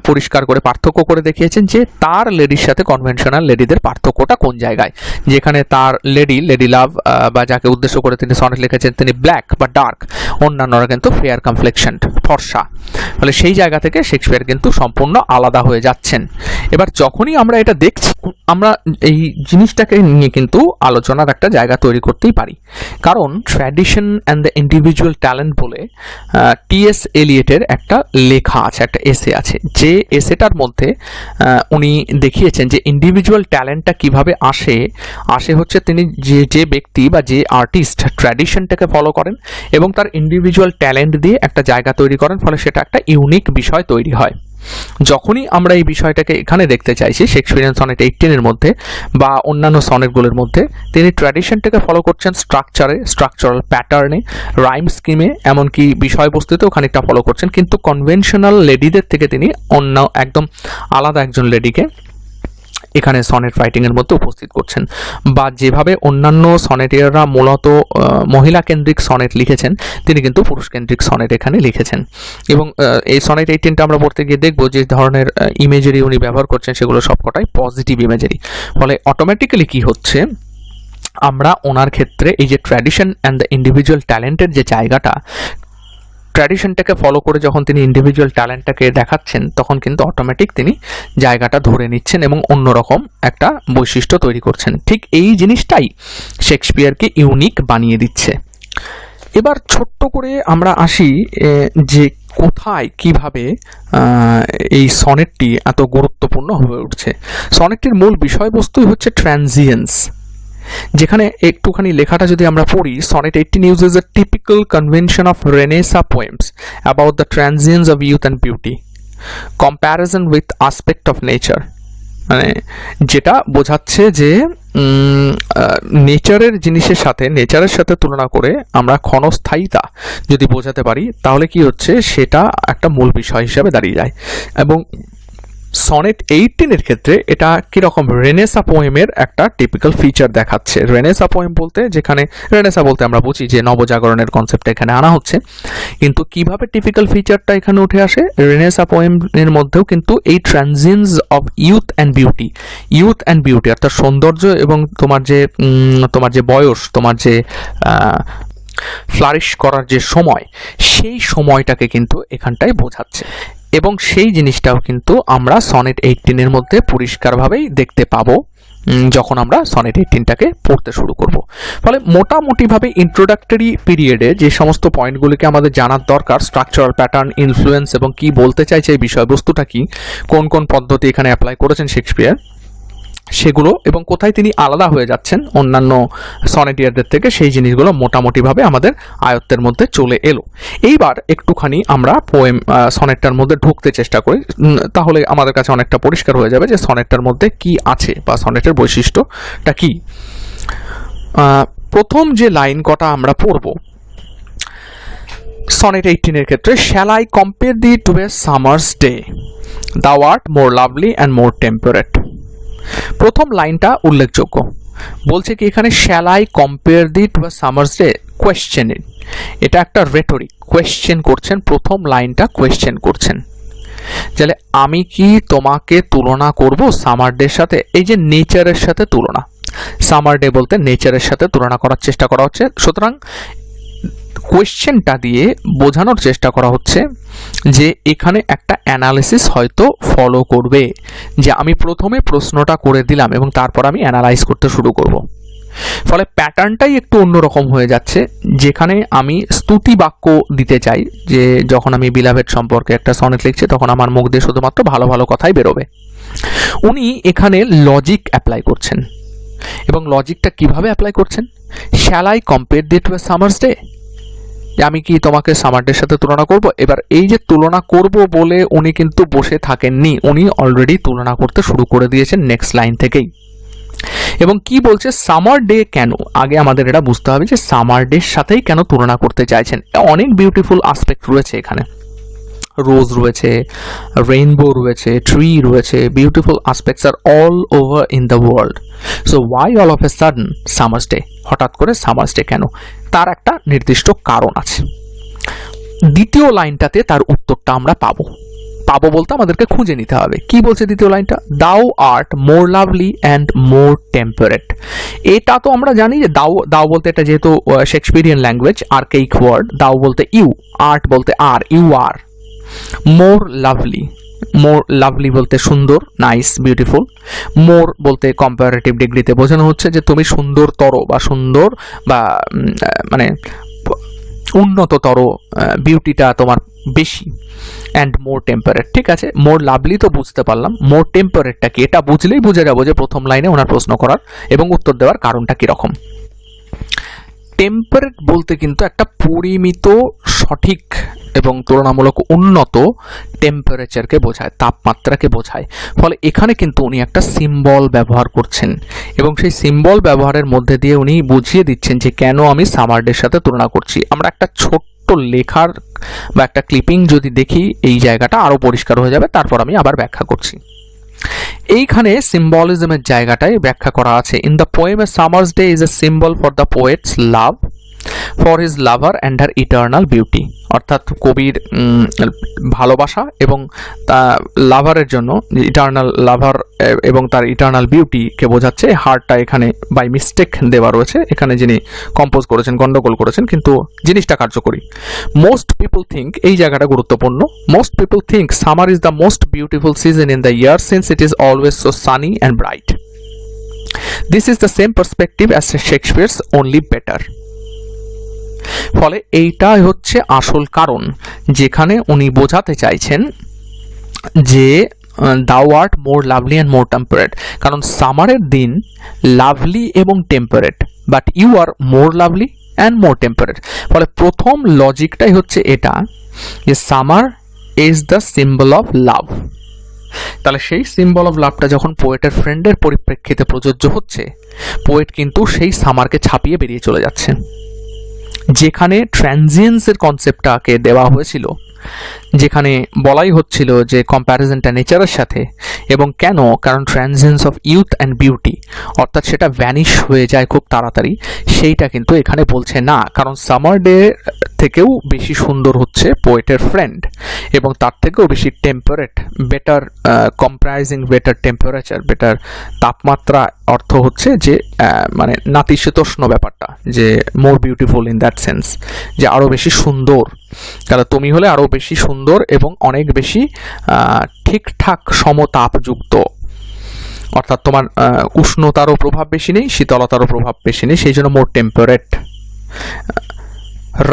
পরিষ্কার করে পার্থক্য করে দেখিয়েছেন যে তার লেডির সাথে কনভেনশনাল লেডিদের পার্থক্যটা কোন জায়গায়। যেখানে তার লেডি লাভ বা যাকে উদ্দেশ্য করে তিনি সনেট লিখেছেন তিনি ব্ল্যাক বা ডার্ক, অন্যান্যরা কিন্তু ফেয়ার কমপ্লেক্সনড ফর্সা। ফলে সেই জায়গা থেকে শেক্সপিয়ার কিন্তু সম্পূর্ণ আলাদা হয়ে যাচ্ছেন। এবার যখনই আমরা এটা দেখছি, আমরা এই জিনিসটাকে নিয়ে কিন্তু আলোচনার একটা জায়গা তৈরি করতেই পারি। কারণ tradition and the individual talent বলে টি.এস. এলিয়টের একটা লেখা আছে, একটা এসে আছে, যে এসেটার মধ্যে উনি দেখিয়েছেন যে ইন্ডিভিজুয়াল ট্যালেন্টটা কিভাবে আসে হচ্ছে তিনি যে ব্যক্তি বা যে আর্টিস্ট ট্র্যাডিশনটাকে ফলো করেন এবং তার ইন্ডিভিজুয়াল ট্যালেন্ট দিয়ে একটা জায়গা তৈরি করেন, ফলে সেটা একটা ইউনিক বিষয় তৈরি হয়। যখনই আমরা এই বিষয়টাকে এখানে দেখতে চাইছি শেক্সপিয়ারিয়ান সনেট 18-এর মধ্যে বা অন্যান্য সনেটগুলোর মধ্যে, তিনি ট্র্যাডিশনটাকে ফলো করছেন স্ট্রাকচারাল প্যাটার্নে, রাইম স্কিমে, এমনকি বিষয়বস্তুতেও খানিকটা ফলো করছেন, কিন্তু কনভেনশনাল লেডিদের থেকে তিনি অন্য একদম আলাদা একজন লেডিকে এখানে সনেট রাইটিংয়ের মধ্যে উপস্থিত করছেন। বা যেভাবে অন্যান্য সনেটিয়াররা মূলত মহিলা কেন্দ্রিক সনেট লিখেছেন, তিনি কিন্তু পুরুষ কেন্দ্রিক সনেট এখানে লিখেছেন। এবং এই সনেট 18টা আমরা পড়তে গিয়ে দেখব যে ধরনের ইমেজারি উনি ব্যবহার করছেন সেগুলো সবকটাই পজিটিভ ইমেজারি। ফলে অটোমেটিক্যালি কি হচ্ছে, আমরা ওনার ক্ষেত্রে এই যে ট্র্যাডিশন অ্যান্ড দ্য ইন্ডিভিজুয়াল ট্যালেন্টের যে জায়গাটা, ট্র্যাডিশনটাকে ফলো করে যখন তিনি ইন্ডিভিজুয়াল ট্যালেন্টটাকে দেখাচ্ছেন, তখন কিন্তু অটোমেটিক তিনি জায়গাটা ধরে নিচ্ছেন এবং অন্যরকম একটা বৈশিষ্ট্য তৈরি করছেন। ঠিক এই জিনিসটাই শেক্সপিয়ারকে ইউনিক বানিয়ে দিচ্ছে। এবার ছোট্ট করে আমরা আসি যে কোথায় কিভাবে এই সনেটটি এত গুরুত্বপূর্ণ হয়ে উঠছে। সনেটটির মূল বিষয়বস্তুই হচ্ছে ট্রানজিয়েন্স। যেখানে একটুখানি লেখাটা যদি আমরা পড়ি, sonnet 18 uses a typical convention of Renaissance poems about the transience of youth and beauty, comparison with aspect of nature, মানে যেটা বোঝাচ্ছে যে নেচারের সাথে তুলনা করে আমরা ক্ষণস্থায়িতা যদি বোঝাতে পারি, তাহলে কি হচ্ছে, সেটা একটা মূল বিষয় হিসাবে দাঁড়িয়ে যায়। এবং সনেট 18-এর ক্ষেত্রে এটা কীরকম রেনেসা পোয়েমের একটা টিপিক্যাল ফিচার দেখাচ্ছে। রেনেসা পোয়েম বলতে, যেখানে রেনেসা বলতে আমরা বুঝি যে নবজাগরণের কনসেপ্টটা এখানে আনা হচ্ছে, কিন্তু কিভাবে টিপিক্যাল ফিচারটা এখানে উঠে আসে, রেনেসা পোয়েমের মধ্যেও কিন্তু এই transience of youth and beauty অর্থাৎ সৌন্দর্য এবং তোমার যে বয়স, তোমার যে ফ্লারিশ করার যে সময়, সেই সময়টাকে কিন্তু এখানটায় বোঝাচ্ছে। এবং সেই জিনিসটাও কিন্তু আমরা সনেট 18-এর মধ্যে পরিষ্কারভাবেই দেখতে পাবো যখন আমরা সনেট 18টাকে পড়তে শুরু করব। ফলে মোটামুটিভাবে ইন্ট্রোডাক্টরি পিরিয়ডে যে সমস্ত পয়েন্টগুলিকে আমাদের জানার দরকার, স্ট্রাকচারাল প্যাটার্ন, ইনফ্লুয়েন্স এবং কি বলতে চাইছে এই বিষয়বস্তুটা কি, কোন কোন পদ্ধতি এখানে অ্যাপ্লাই করেছেন শেক্সপিয়ার, সেগুলো এবং কোথায় তিনি আলাদা হয়ে যাচ্ছেন অন্যান্য সনেটিয়ারদের থেকে, সেই জিনিসগুলো মোটামুটিভাবে আমাদের আয়ত্তের মধ্যে চলে এলো। এইবার একটুখানি আমরা সনেটটার মধ্যে ঢুকতে চেষ্টা করি, তাহলে আমাদের কাছে অনেকটা পরিষ্কার হয়ে যাবে যে সনেটটার মধ্যে কি আছে বা সনেটের বৈশিষ্ট্যটা কি। প্রথম যে লাইন কটা আমরা পড়ব সনেট 18-এর ক্ষেত্রে, shall I compare thee to a summer's day, thou art more lovely and more temperate। প্রথম লাইনটা উল্লেখযোগ্য, বলছে কি এখানে shall I compare thee to a summer's day, question. এটা একটা রেটরিক, কোয়েশ্চেন করছেন, প্রথম লাইনটা কোয়েশ্চেন করছেন। তাহলে আমি কি তোমাকে তুলনা করব সামার ডের সাথে? এই যে নেচারের সাথে তুলনা, সামার ডে বলতে নেচারের সাথে তুলনা করার চেষ্টা করা হচ্ছে। সুতরাং কোয়েশ্চেনটা দিয়ে বোঝানোর চেষ্টা করা হচ্ছে যে এখানে একটা অ্যানালিসিস হয়তো ফলো করবে, যে আমি প্রথমে প্রশ্নটা করে দিলাম এবং তারপর আমি অ্যানালাইজ করতে শুরু করব। ফলে প্যাটার্নটাই একটু অন্যরকম হয়ে যাচ্ছে, যেখানে আমি স্তুতি বাক্য দিতে চাই, যে যখন আমি বিলাভেড সম্পর্কে একটা সনেট লিখছি তখন আমার মুখ দিয়ে শুধুমাত্র ভালো ভালো কথাই বেরোবে। উনি এখানে লজিক অ্যাপ্লাই করছেন, এবং লজিকটা কিভাবে অ্যাপ্লাই করছেন, shall I compare thee to a summer's day, যে আমি কি তোমাকে সামার ডের সাথে তুলনা করব? এবার এই যে তুলনা করব বলে উনি কিন্তু বসে থাকেননি, উনি অলরেডি তুলনা করতে শুরু করে দিয়েছেন নেক্সট লাইন থেকেই। এবং কি বলছে, সামার ডে কেন, আগে আমাদের এটা বুঝতে হবে যে সামার ডের সাথেই কেন তুলনা করতে চাইছেন। অনেক বিউটিফুল আসপেক্ট রয়েছে এখানে, রোজ রয়েছে, রেইনবো রয়েছে, ট্রি রয়েছে, beautiful aspects are all over in the world. So why all of a sudden summer's day, হঠাৎ করে সামার্স ডে কেন, তার একটা নির্দিষ্ট কারণ আছে। দ্বিতীয় লাইনটাতে তার উত্তরটা আমরা পাবো বলতে আমাদেরকে খুঁজে নিতে হবে। কি বলছে দ্বিতীয় লাইনটা, দাও art more lovely and more temperate. এটা তো আমরা জানি যে দাও বলতে, এটা যেহেতু শেক্সপিয়ারিয়ান ল্যাঙ্গুয়েজ, আর্কেইক ওয়ার্ড, দাও বলতে ইউ, আর্ট বলতে আর, ইউ আর। মোর লাভলি বলতে সুন্দর, নাইস, বিউটিফুল। মোর বলতে কম্পারেটিভ ডিগ্রিতে বোঝানো হচ্ছে যে তুমি সুন্দরতর বা সুন্দর বা মানে উন্নততর, বিউটিটা তোমার বেশি। অ্যান্ড মোর টেম্পারেট, ঠিক আছে, মোর লাভলি তো বুঝতে পারলাম, মোর টেম্পারেটটা কি, এটা বুঝলেই বুঝে যাবো যে প্রথম লাইনে ওনার প্রশ্ন করার এবং উত্তর দেওয়ার কারণটা কীরকম। টেম্পারেট বলতে কিন্তু একটা পরিমিত, সঠিক এবং তুলনামূলক উন্নত টেম্পারেচারকে বোঝায়, তাপমাত্রাকে বোঝায়। ফলে এখানে কিন্তু উনি একটা সিম্বল ব্যবহার করছেন এবং সেই সিম্বল ব্যবহারের মধ্যে দিয়ে উনি বুঝিয়ে দিচ্ছেন যে কেন আমি সামার ডের সাথে তুলনা করছি। আমরা একটা ছোট্ট লেখার বা একটা ক্লিপিং যদি দেখি, এই জায়গাটা আরও পরিষ্কার হয়ে যাবে, তারপর আমি আবার ব্যাখ্যা করছি। এইখানে সিম্বলিজমের জায়গাটায় ব্যাখ্যা করা আছে। In the poem a summer's day is a symbol for the poet's love for his lover and her eternal beauty. অর্থাৎ কবির ভালোবাসা এবং লাভারের জন্য, ইটার্নাল লাভার এবং তার ইটার্নাল বিউটিকে বোঝাচ্ছে। হারটা এখানে বাই মিস্টেক দেওয়া রয়েছে, এখানে যিনি কম্পোজ করেছেন গন্ডগোল করেছেন, কিন্তু জিনিসটা কার্যকরী। মোস্ট পিপল থিঙ্ক, এই জায়গাটা গুরুত্বপূর্ণ, most people think summer is the most beautiful season in the year since it is always so Sunny and bright. This is the same perspective as Shakespeare's, only better. ফলে এইটাই হচ্ছে আসল কারণ, যেখানে উনি বোঝাতে চাইছেন যে thou art more lovely and more temperate. কারণ সামারের দিন লাভলি এবং temperate, but you are more lovely and more temperate. ফলে প্রথম লজিকটাই হচ্ছে এটা যে summer is the symbol of love. তাহলে সেই সিম্বল অফ লাভটা যখন পোয়েটের ফ্রেন্ডের পরিপ্রেক্ষিতে প্রযোজ্য হচ্ছে, পোয়েট কিন্তু সেই সামারকে ছাপিয়ে বেরিয়ে চলে যাচ্ছে। যেখানে ট্রানজিয়েন্সের কনসেপ্টটাকে দেওয়া হয়েছিল, যেখানে বলাই হচ্ছিল যে কম্প্যারিজনটা নেচারের সাথে, এবং কেন, কারণ transience of youth and beauty, অর্থাৎ সেটা ভ্যানিশ হয়ে যায় খুব তাড়াতাড়ি, সেইটা কিন্তু এখানে বলছে না। কারণ সামার ডে থেকেও বেশি সুন্দর হচ্ছে পোয়েটের ফ্রেন্ড, এবং তার থেকেও বেশি temperate, better comprising better temperature, better তাপমাত্রা, অর্থ হচ্ছে যে মানে নাতিশীতোষ্ণ ব্যাপারটা, যে more beautiful in that sense, যে আরও বেশি সুন্দর। তাহলে তুমি হলে আরও বেশি সুন্দর এবং অনেক বেশি ঠিকঠাক সমতাপযুক্ত, অর্থাৎ তোমার উষ্ণতারও প্রভাব বেশি নেই, শীতলতারও প্রভাব বেশি নেই, সেই জন্য more temperate.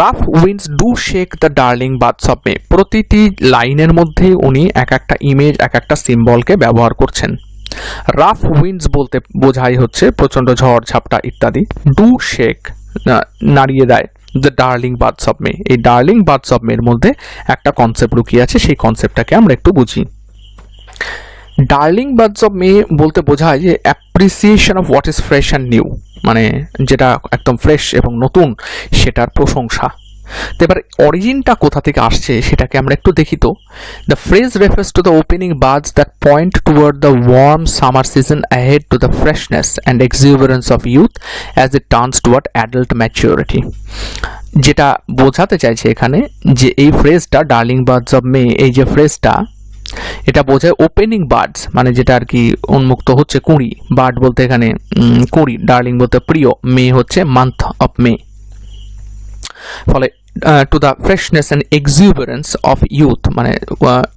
Rough winds do shake the darling birds of May. প্রতিটি লাইনের মধ্যে উনি এক একটা ইমেজ, এক একটা সিম্বলকে ব্যবহার করছেন। রাফ উইন্ডস বলতে বোঝাই হচ্ছে প্রচণ্ড ঝড় ঝাপটা ইত্যাদি। ডু শেক, নাড়িয়ে দেয়। The darling birds of May, এই ডার্লিং বার্ডস অফ মের মধ্যে একটা কনসেপ্ট লুকিয়ে আছে, সেই কনসেপ্টটাকে আমরা একটু বুঝি। ডার্লিং বার্ডস অফ মে বলতে বোঝায় যে appreciation of what is fresh and new, মানে যেটা একদম ফ্রেশ এবং নতুন সেটার প্রশংসা। তো এবার অরিজিনটা কোথা থেকে আসছে সেটাকে আমরা একটু দেখি। তো the phrase refers to the opening birds that point toward the warm summer season ahead to the freshness and exuberance of youth as it turns toward adult maturity. যেটা বোঝাতে চাইছে এখানে যে এই ফ্রেজটা ডার্লিং বার্ডস অফ মে, এই যে ফ্রেজটা, এটা বোঝায় ওপেনিং বার্ডস, মানে যেটা আর কি উন্মুক্ত হচ্ছে কুঁড়ি। বার্ড বলতে এখানে কুঁড়ি, ডার্লিং বলতে প্রিয়, মে হচ্ছে মান্থ অফ মে। ফলে to the freshness and exuberance of youth, মানে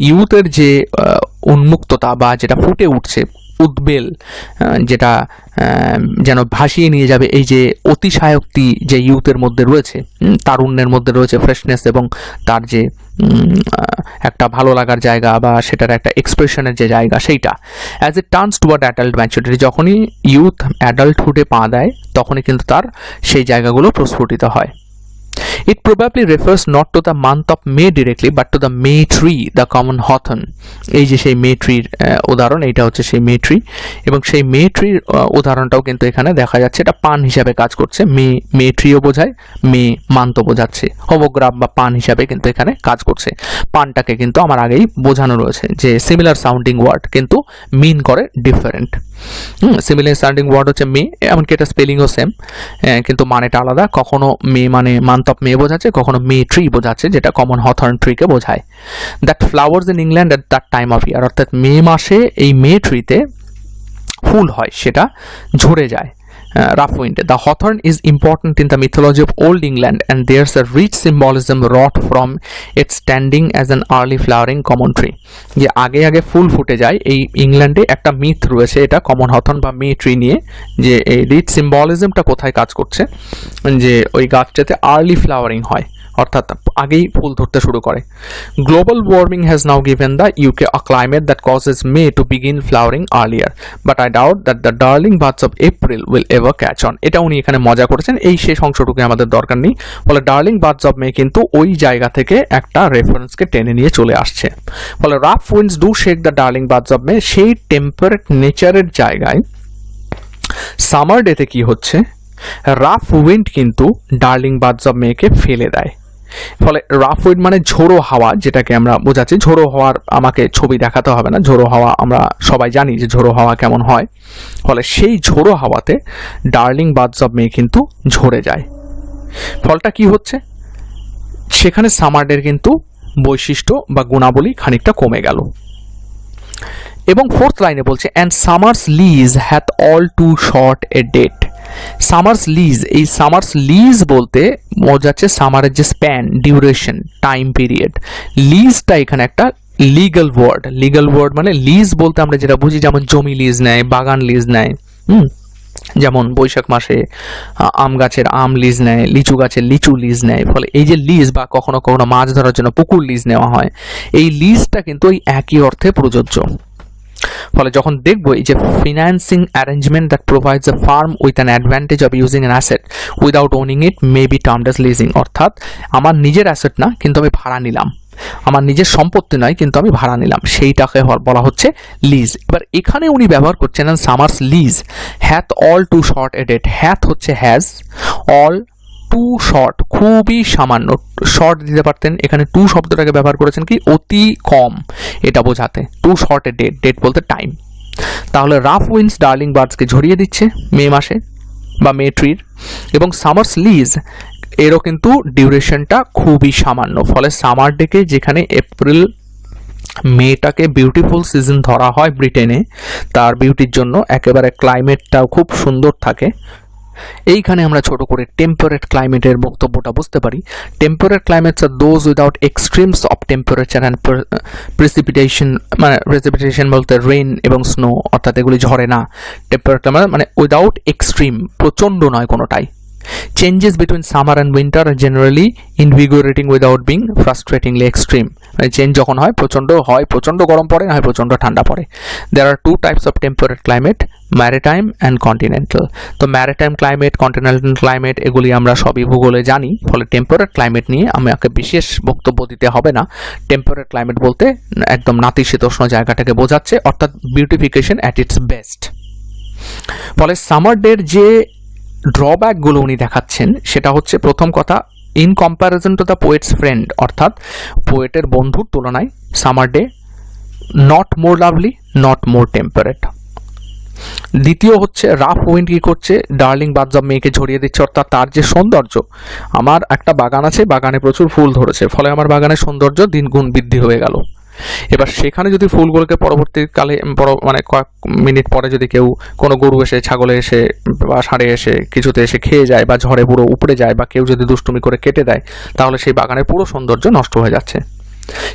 ইউথের যে উন্মুক্ততা বা যেটা ফুটে উঠছে, উদ্বেল, যেটা যেন ভাসিয়ে নিয়ে যাবে, এই যে অতিশয়োক্তি যে ইউথের মধ্যে রয়েছে, তারুণ্যের মধ্যে রয়েছে ফ্রেশনেস, এবং তার যে একটা ভালো লাগার জায়গা বা সেটার একটা এক্সপ্রেশনের যে জায়গা, সেইটা as it turns toward adult maturity, যখনই ইউথ অ্যাডাল্টহুডে পা দেয় তখনই কিন্তু তার সেই জায়গাগুলো প্রস্ফুটিত হয়। It probably refers not to the month of May directly but to the May tree, the common hawthorn. এই যে সেই মে ট্রির উদাহরণ, এইটা হচ্ছে সেই মে ট্রি, এবং সেই মে ট্রির উদাহরণটাও কিন্তু এখানে দেখা যাচ্ছে এটা পান হিসাবে কাজ করছে। মে ট্রিও বোঝায়, মে মান্থও বোঝাচ্ছে, হোমোগ্রাফ বা পান হিসাবে কিন্তু এখানে কাজ করছে। পানটাকে কিন্তু আমার আগেই বোঝানো রয়েছে যে সিমিলার সাউন্ডিং ওয়ার্ড কিন্তু মিন করে ডিফারেন্ট। সিমিলার সাউন্ডিং ওয়ার্ড হচ্ছে মে, এমনকি এটা স্পেলিংও সেম, কিন্তু মানেটা আলাদা। কখনো মে মানে মান্থ অফ মে বোঝাচ্ছে, কখনো মে ট্রি বোঝাচ্ছে, যেটা কমন হথর্ন ট্রিকে বোঝায়। That flowers in England at that time of year, অর্থাৎ মে মাসে এই মে ট্রিতে ফুল হয়, সেটা ঝরে যায়। Rough wind. The hawthorn is important in the mythology of Old England, and there's a rich symbolism wrought from its standing as an early flowering common tree. যে আগে আগে ফুল ফুটে যায়, এই ইংল্যান্ডে একটা মিথ রয়েছে এটা কমন হথর্ন বা মে ট্রি নিয়ে, যে এই রিচ সিম্বলিজমটা কোথায় কাজ করছে, যে ওই গাছটাতে আর্লি ফ্লাওয়ারিং হয়, অর্থাৎ আগেই ফুল ধরতে শুরু করে। Global warming has now given the UK a climate that causes May to begin flowering earlier, but I doubt that the darling birds of April will ever catch on. এটা উনি এখানে মজা করেছেন, এই শেষ অংশটুকু আমাদের দরকার নেই। ফলে ডার্লিং বার্ডস অফ মে কিন্তু ওই জায়গা থেকে একটা রেফারেন্সকে টেনে নিয়ে চলে আসছে। ফলে rough winds do shake the darling birds of মে, সেই টেম্পারেট নেচারের জায়গায় সামার ডেতে কি হচ্ছে, রাফ উইন্ড কিন্তু ডার্লিং বার্ডস অফ মেকে ফেলে দেয়। ফলে রাফ উইন্ড মানে ঝোড়ো হাওয়া, যেটাকে আমরা বোঝাচ্ছি। ঝোড়ো হাওয়ার আমাকে ছবি দেখাতে হবে না, ঝোড়ো হাওয়া আমরা সবাই জানি যে ঝোড়ো হাওয়া কেমন হয়। ফলে সেই ঝোড়ো হাওয়াতে ডার্লিং বার্ডস অফ মে কিন্তু ঝরে যায়। ফলটা কি হচ্ছে, সেখানে সামারডের কিন্তু বৈশিষ্ট্য বা গুণাবলী খানিকটা কমে গেল। এবং ফোর্থ লাইনে বলছে and summer's lease hath all too short a date. Summer's lease, এই সামার্স লিজ বলতে বোঝাচ্ছে সামারের যে স্প্যান, ডিউরেশন, টাইম পিরিয়ড। লিজটা এখানে একটা লিগ্যাল ওয়ার্ড। লিগ্যাল ওয়ার্ড মানে লিজ বলতে আমরা যেটা বুঝি, যেমন জমি লিজ নেয়, বাগান লিজ নেয়, যেমন বৈশাখ মাসে আম গাছের আম লিজ নেয়, লিচু গাছের লিচু লিজ নেয়। ফলে এই যে লিজ, বা কখনো কখনো মাছ ধরার জন্য পুকুর লিজ নেওয়া হয়, এই লিজটা কিন্তু ওই একই অর্থে প্রযোজ্য। ফলে যখন দেখবো এই যে financing arrangement that provides a farm with an advantage of using an asset without owning it may be termed as leasing, অর্থাৎ আমার নিজের অ্যাসেট না কিন্তু আমি ভাড়া নিলাম, আমার নিজের সম্পত্তি নয় কিন্তু আমি ভাড়া নিলাম, সেইটাকে বলা হচ্ছে লিজ। এবার এখানে উনি ব্যবহার করছেন summer's lease hath all too short a date. Hath হচ্ছে হ্যাজ, অল টু শর্ট খুবই সামান্য, শর্ট দিতে পারতেন, এখানে টু শব্দটাকে ব্যবহার করেছেন কি অতি কম, এটা বোঝাতে। Two short a date, date বলতে টাইম। তাহলে রাফ উইন্ডস ডার্লিং বার্ডসকে ঝরিয়ে দিচ্ছে মে মাসে বা মে ট্রির, এবং সামার্স লিজ এরও কিন্তু ডিউরেশনটা খুবই সামান্য। ফলে সামার ডেকে যেখানে এপ্রিল মেটাকে বিউটিফুল সিজন ধরা হয় ব্রিটেনে, তার বিউটির জন্য একেবারে ক্লাইমেটটাও খুব সুন্দর থাকে। এইখানে আমরা ছোট করে টেম্পারেট ক্লাইমেটের বক্তব্যটা বুঝতে পারি। Temperate climates are those without extremes of temperature and precipitation, মানে প্রেসিপিটেশন বলতে রেইন এবং স্নো, অর্থাৎ এগুলি ঝরে না। টেম্পারেট মানে উইদাউট এক্সট্রিম, প্রচণ্ড নয় কোনোটাই। Changes between summer and winter are generally invigorating without being frustratingly extreme. Change যখন হয় প্রচণ্ড গরম পড়ে, হয় প্রচণ্ড ঠান্ডা পড়ে। There are two types of temperate climate, maritime and continental. তো ম্যারিটাইম ক্লাইমেট, কন্টিনেন্টাল ক্লাইমেট এগুলি আমরা সবই ভূগোলে জানি। ফলে টেম্পারেট ক্লাইমেট নিয়ে আমাকে বিশেষ বক্তব্য দিতে হবে না। টেম্পারেট ক্লাইমেট বলতে একদম নাতিশীতোষ্ণ জায়গাটাকে বোঝাচ্ছে, অর্থাৎ বিউটিফিকেশন অ্যাট ইটস বেস্ট। ফলে সামার ডের যে ড্রব্যাকগুলো উনি দেখাচ্ছেন সেটা হচ্ছে, প্রথম কথা, in comparison to the poets friend, অর্থাৎ পোয়েটের বন্ধুর তুলনায় summer day not more lovely, not more temperate. দ্বিতীয় হচ্ছে রাফ উইন্ড কী করছে, ডার্লিং বার্ডস অফ মেকে ঝরিয়ে দিচ্ছে, অর্থাৎ তার যে সৌন্দর্য, আমার একটা বাগান আছে, বাগানে প্রচুর ফুল ধরেছে, ফলে আমার বাগানের সৌন্দর্য দিনগুণ বৃদ্ধি হয়ে গেল। এবার সেখানে যদি ফুলগুলোকে পরবর্তীকালে মানে কয়েক মিনিট পরে যদি কেউ কোনো গরু এসে, ছাগলে এসে বা ষাঁড়ে এসে কিছুতে এসে খেয়ে যায়, বা ঝড়ে পুরো উপড়ে যায়, বা কেউ যদি দুষ্টুমি করে কেটে দেয়, তাহলে সেই বাগানের পুরো সৌন্দর্য নষ্ট হয়ে যাচ্ছে।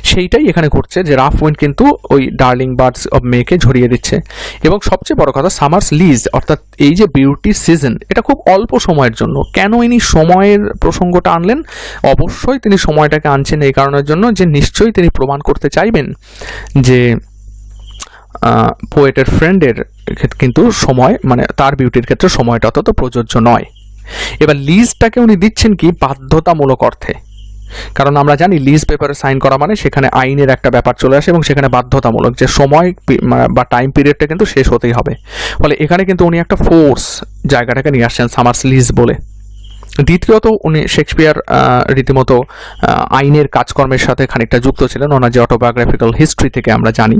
সেইটাই এখানে করছে যে রাফ উইন্ড কিন্তু ওই ডার্লিং বার্ডস অফ মেকে ঝরিয়ে দিচ্ছে। এবং সবচেয়ে বড় কথা, সামার্স লিজ, অর্থাৎ এই যে বিউটি সিজন, এটা খুব অল্প সময়ের জন্য। কেন ইনি সময়ের প্রসঙ্গটা আনলেন? অবশ্যই তিনি সময়টাকে আনছেন এই কারণের জন্য যে নিশ্চয়ই তিনি প্রমাণ করতে চাইবেন যে পোয়েটের ফ্রেন্ডের কিন্তু সময়, মানে তার বিউটির ক্ষেত্রে সময়টা অত প্রযোজ্য নয়। এবার লিজটাকে উনি দিচ্ছেন কি বাধ্যতামূলক অর্থে, কারণ আমরা জানি লিজ পেপারে সাইন করা মানে সেখানে আইনের একটা ব্যাপার চলে আসে এবং সেখানে বাধ্যতামূলক যে সময় বা টাইম পিরিয়ডটা কিন্তু শেষ হতেই হবে। ফলে এখানে কিন্তু উনি একটা ফোর্স জায়গাটাকে নিয়ে আসছেন সামার্স লিজ বলে। দ্বিতীয়ত উনি শেক্সপিয়ার রীতিমতো আইনের কাজকর্মের সাথে খানিকটা যুক্ত ছিলেন, ওনার যে অটোবায়োগ্রাফিক্যাল হিস্ট্রি থেকে আমরা জানি,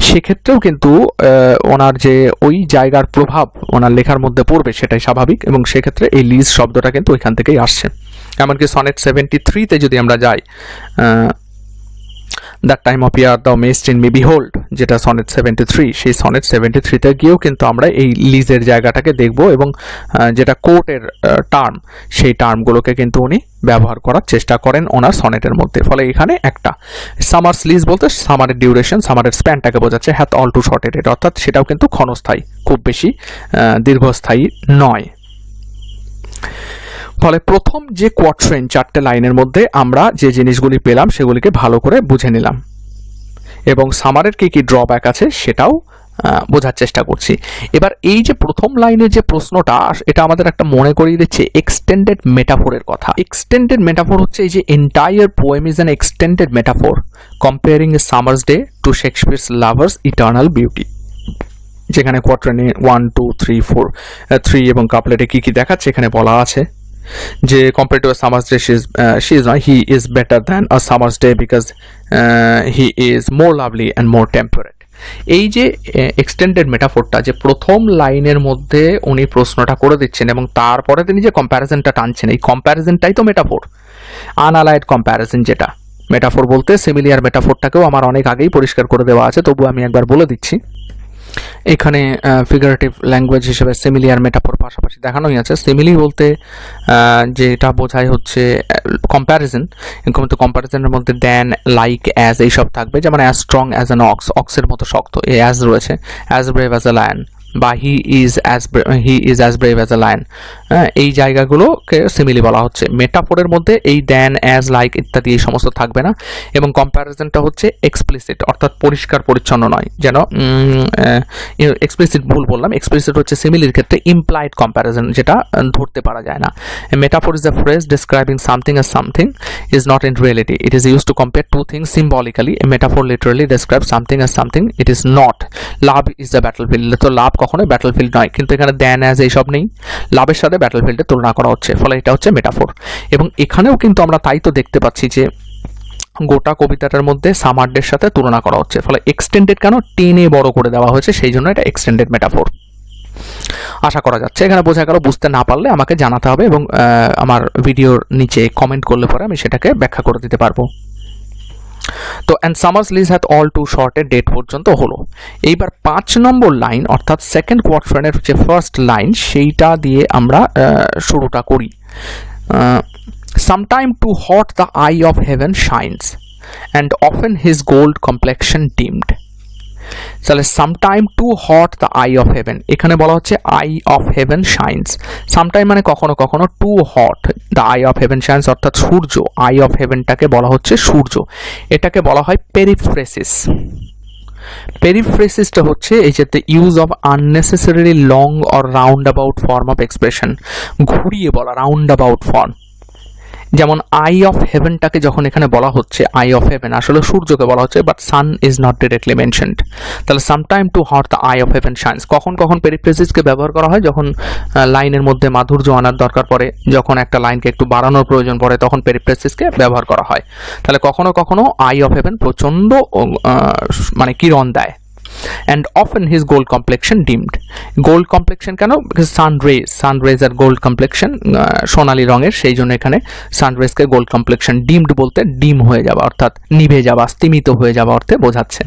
সেক্ষেত্রেও কিন্তু ওনার যে ওই জায়গার প্রভাব ওনার লেখার মধ্যে পড়বে সেটাই স্বাভাবিক, এবং সেক্ষেত্রে এই লিজ শব্দটা কিন্তু ওইখান থেকেই আসছে। এমনকি সনেট 73-তে যদি আমরা যাই, that time of year the messed in me behold, যেটা সনেট 73, সেই সনেট 73-তে গিয়েও কিন্তু আমরা এই লিজের জায়গাটাকে দেখব, এবং যেটা কোর্টের টার্ম, সেই টার্মগুলোকে কিন্তু উনি ব্যবহার করার চেষ্টা করেন ওনার সনেটের মধ্যে। ফলে এখানে একটা সামার্স লিজ বলতে সামারের ডিউরেশন, সামারের স্প্যানটাকে বোঝাচ্ছে, হ্যাথ অল টু শর্টেড, অর্থাৎ সেটাও কিন্তু ক্ষণস্থায়ী, খুব বেশি দীর্ঘস্থায়ী নয়। ফলে প্রথম যে কোয়াট্রেন 4টে লাইনের মধ্যে আমরা যে জিনিসগুলি পেলাম সেগুলিকে ভালো করে বুঝে নিলাম, এবং সামারের কি কি ড্রব্যাক আছে সেটাও বোঝার চেষ্টা করছি। এবার এই যে প্রথম লাইনের যে প্রশ্নটা, এটা আমাদের একটা মনে করিয়ে দিচ্ছে এক্সটেন্ডেড মেটাফোরের কথা। এক্সটেন্ডেড মেটাফোর হচ্ছে এই যে entire poem is an extended metaphor comparing a summer's day to Shakespeare's lover's eternal beauty. যেখানে কোয়াট্রেনে 1, 2, 3, 4, 3 এবং কাপলেটে কি কি দেখাচ্ছে এখানে বলা আছে যে compared to a summer's day he is better than a summer's day because he is more lovely and more temperate। এই যে এক্সটেন্ডেড মেটাফোরটা যে প্রথম লাইনের মধ্যে উনি প্রশ্নটা করে দিচ্ছেন এবং তারপরে তিনি যে কম্প্যারিজনটা টানছেন, এই কম্প্যারিজনটাই তো মেটাফোর, আনঅ্যালাইড কম্প্যারিজন। যেটা মেটাফোর বলতে সিমিলিয়ার মেটাফোরটাকেও আমার অনেক আগেই পরিষ্কার করে দেওয়া আছে, তবু আমি একবার বলে দিচ্ছি। এখানে ফিগারেটিভ ল্যাঙ্গুয়েজ হিসেবে সিমিলিয়ার মেটাফোর পাশাপাশি দেখানোই আছে। সিমিলি বলতে যেটা বোঝায় হচ্ছে কম্প্যারিজন, কিন্তু কম্প্যারিজনের মধ্যে দেন, লাইক, অ্যাজ এইসব থাকবে। যেমন as strong as an ox, অক্সের মতো শক্ত, এই অ্যাজ রয়েছে। As brave as a lion, বা he is as brave as a lion, এই জায়গাগুলোকে সিমিলি বলা হচ্ছে। মেটাফোরের মধ্যে এই দেন, অ্যাজ, লাইক ইত্যাদি এই সমস্ত থাকবে না, এবং কম্প্যারিজনটা হচ্ছে এক্সপ্লিসিট, অর্থাৎ পরিষ্কার পরিচ্ছন্ন নয়। যেন এক্সপ্লিসিট ভুল বললাম, এক্সপ্লিসিট হচ্ছে সিমিলির ক্ষেত্রে ইমপ্লাইড কম্প্যারিজন, যেটা ধরতে পারা যায় না। Metaphor is a phrase describing something as something is not in reality. It is used to compare two things symbolically. A metaphor literally describes something as something it is not. Love is a battlefield, তো লাভ কখনোই battlefield নয়, কিন্তু এখানে দেন, as এইসব নেই, লাভের সাথে ব্যাটলফিল্ডের তুলনা করা হচ্ছে, ফলে এটা হচ্ছে মেটাফোর। এবং এখানেও কিন্তু আমরা তাই তো দেখতে পাচ্ছি যে গোটা কবিতাটার মধ্যে সামার ডের সাথে তুলনা করা হচ্ছে, ফলে এক্সটেন্ডেড কেন, টেনে বড় করে দেওয়া হয়েছে, সেই জন্য এটা এক্সটেন্ডেড মেটাফোর। আশা করা যাচ্ছে এখানে বোঝা গেল। বুঝতে না পারলে আমাকে জানাতে হবে, এবং আমার ভিডিওর নিচে কমেন্ট করলে পরে আমি সেটাকে ব্যাখ্যা করে দিতে পারবো। তো and summer's lease hath all too shorted date পর্যন্ত হলো। এইবার 5 নম্বর লাইন অর্থাৎ সেকেন্ড কোয়াট্রেনের যে ফার্স্ট লাইন, সেইটা দিয়ে আমরা শুরুটা করি। Sometime too hot the eye of heaven shines, and often his gold complexion dimmed. তাহলে sometime too hot the eye of heaven, এখানে বলা হচ্ছে eye of heaven shines. Sometime মানে কখনো কখনো, too hot the eye of heaven shines অর্থাৎ সূর্য, I of হেভেনটাকে বলা হচ্ছে সূর্য। এটাকে বলা হয় পেরিফ্রেসিস। পেরিফ্রেসিসটা হচ্ছে এই যে the use of unnecessarily long or round about form of expression, ঘুরিয়ে বলা, রাউন্ড অ্যাবাউট ফর্ম। যেমন আই অফ হেভেনটাকে যখন এখানে বলা হচ্ছে আই অফ হেভেন, আসলে সূর্যকে বলা হচ্ছে, but sun is not directly mentioned. তাহলে sometime too hot the eye of heaven shines, কখন কখন পেরিফ্রেসিসকে ব্যবহার করা হয়, যখন লাইনের মধ্যে মাধুর্য আনার দরকার পড়ে, যখন একটা লাইনকে একটু বাড়ানোর প্রয়োজন পড়ে, তখন পেরিফ্রেসিসকে ব্যবহার করা হয়। তাহলে কখনো কখনো আই অফ হেভেন প্রচণ্ড মানে কিরণ দেয়। And often his gold complexion dimmed. Gold complexion কেন? Because sun rays are gold complexion, সোনালী রঙের, সেই জন্য এখানে sun rays কে gold complexion, dimmed বলতে ডিম হয়ে যাওয়া অর্থাৎ নিভে যাওয়া, স্তিমিত হয়ে যাওয়া অর্থে বোঝাচ্ছে।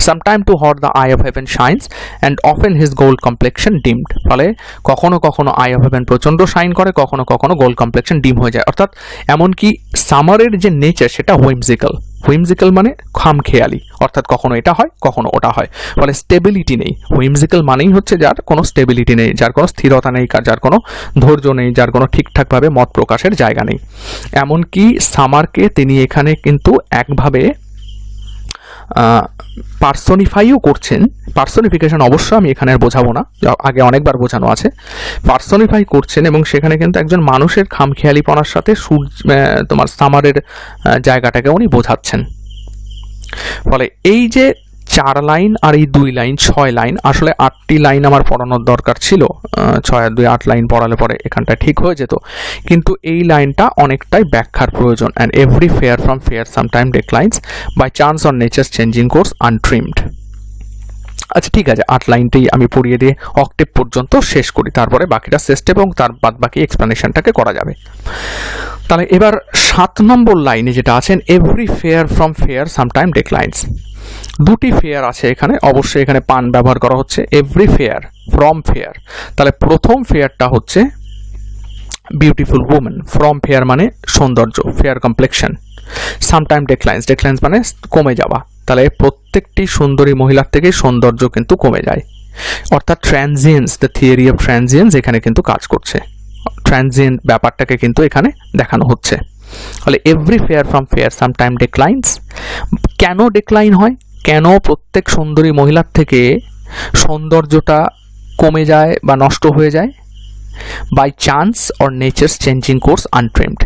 Sometime too hot the eye of heaven shines, and often his gold complexion dimmed. ফলে কখনো কখনো আই অফ হেভেন প্রচণ্ড শাইন করে, কখনো কখনো গোল্ড কমপ্লেক্সন ডিম হয়ে যায়। অর্থাৎ এমনকি সামারের যে নেচার সেটা হুইমজিক্যাল, হুইমজিক্যাল মানে খামখেয়ালি, অর্থাৎ কখনো এটা হয় কখনো ওটা হয়, ফলে স্টেবিলিটি নেই। হুইমজিক্যাল মানেই হচ্ছে যার কোনো স্টেবিলিটি নেই, যার কোনো স্থিরতা নেই, যার কোনো ধৈর্য নেই, যার কোনো ঠিকঠাকভাবে মত প্রকাশের জায়গা নেই। এমনকি সামারকে তিনি এখানে কিন্তু একভাবে পার্সনিফাইও করছেন। পার্সনিফিকেশন অবশ্য আমি এখানে আর বোঝাবো না, আগে অনেকবার বোঝানো আছে। পার্সনিফাই করছেন এবং সেখানে কিন্তু একজন মানুষের খামখেয়ালিপনার সাথে তোমার সামারের জায়গাটাকে উনি বোঝাচ্ছেন। ফলে এই যে 4 লাইন আর এই 2 লাইন 6 লাইন, আসলে 8টি লাইন আমার পড়ানোর দরকার ছিল। 6 আর 2 8 লাইন পড়ালে পরে এখানটা ঠিক হয়ে যেত, কিন্তু এই লাইনটা অনেকটাই ব্যাখ্যার প্রয়োজন। And every fair from fair sometime declines by chance on nature's changing course untrimmed. আচ্ছা ঠিক আছে, 8 লাইনটাই আমি পড়িয়ে দিয়ে অক্টেভ পর্যন্ত শেষ করি, তারপরে বাকিটা স্টেপ এবং তার বাদ বাকি এক্সপ্লেনেশনটাকে করা যাবে। তাহলে এবার 7 নম্বর লাইনে যেটা আছেন, every fair from fair sometime declines. দুটি ফেয়ার আছে এখানে, অবশ্যই এখানে পান ব্যবহার করা হচ্ছে। এভরি ফেয়ার ফ্রম ফেয়ার, তাহলে প্রথম ফেয়ারটা হচ্ছে বিউটিফুল উমেন। ফ্রম ফেয়ার মানে সৌন্দর্য, fair complexion. Sometime declines, declines মানে কমে যাওয়া। তাহলে প্রত্যেকটি সুন্দরী মহিলার থেকে সৌন্দর্য কিন্তু কমে যায়, অর্থাৎ transience, the theory of transience এখানে কিন্তু কাজ করছে। ট্রানজিয়েন্ট ব্যাপারটাকে কিন্তু এখানে দেখানো হচ্ছে। ফলে every fair from fair sometime declines. কেন ডিক্লাইন হয়, কেন প্রত্যেক সুন্দরী মহিলার থেকে সৌন্দর্যটা কমে যায় বা নষ্ট হয়ে যায়? By chance or nature's changing course untrimmed.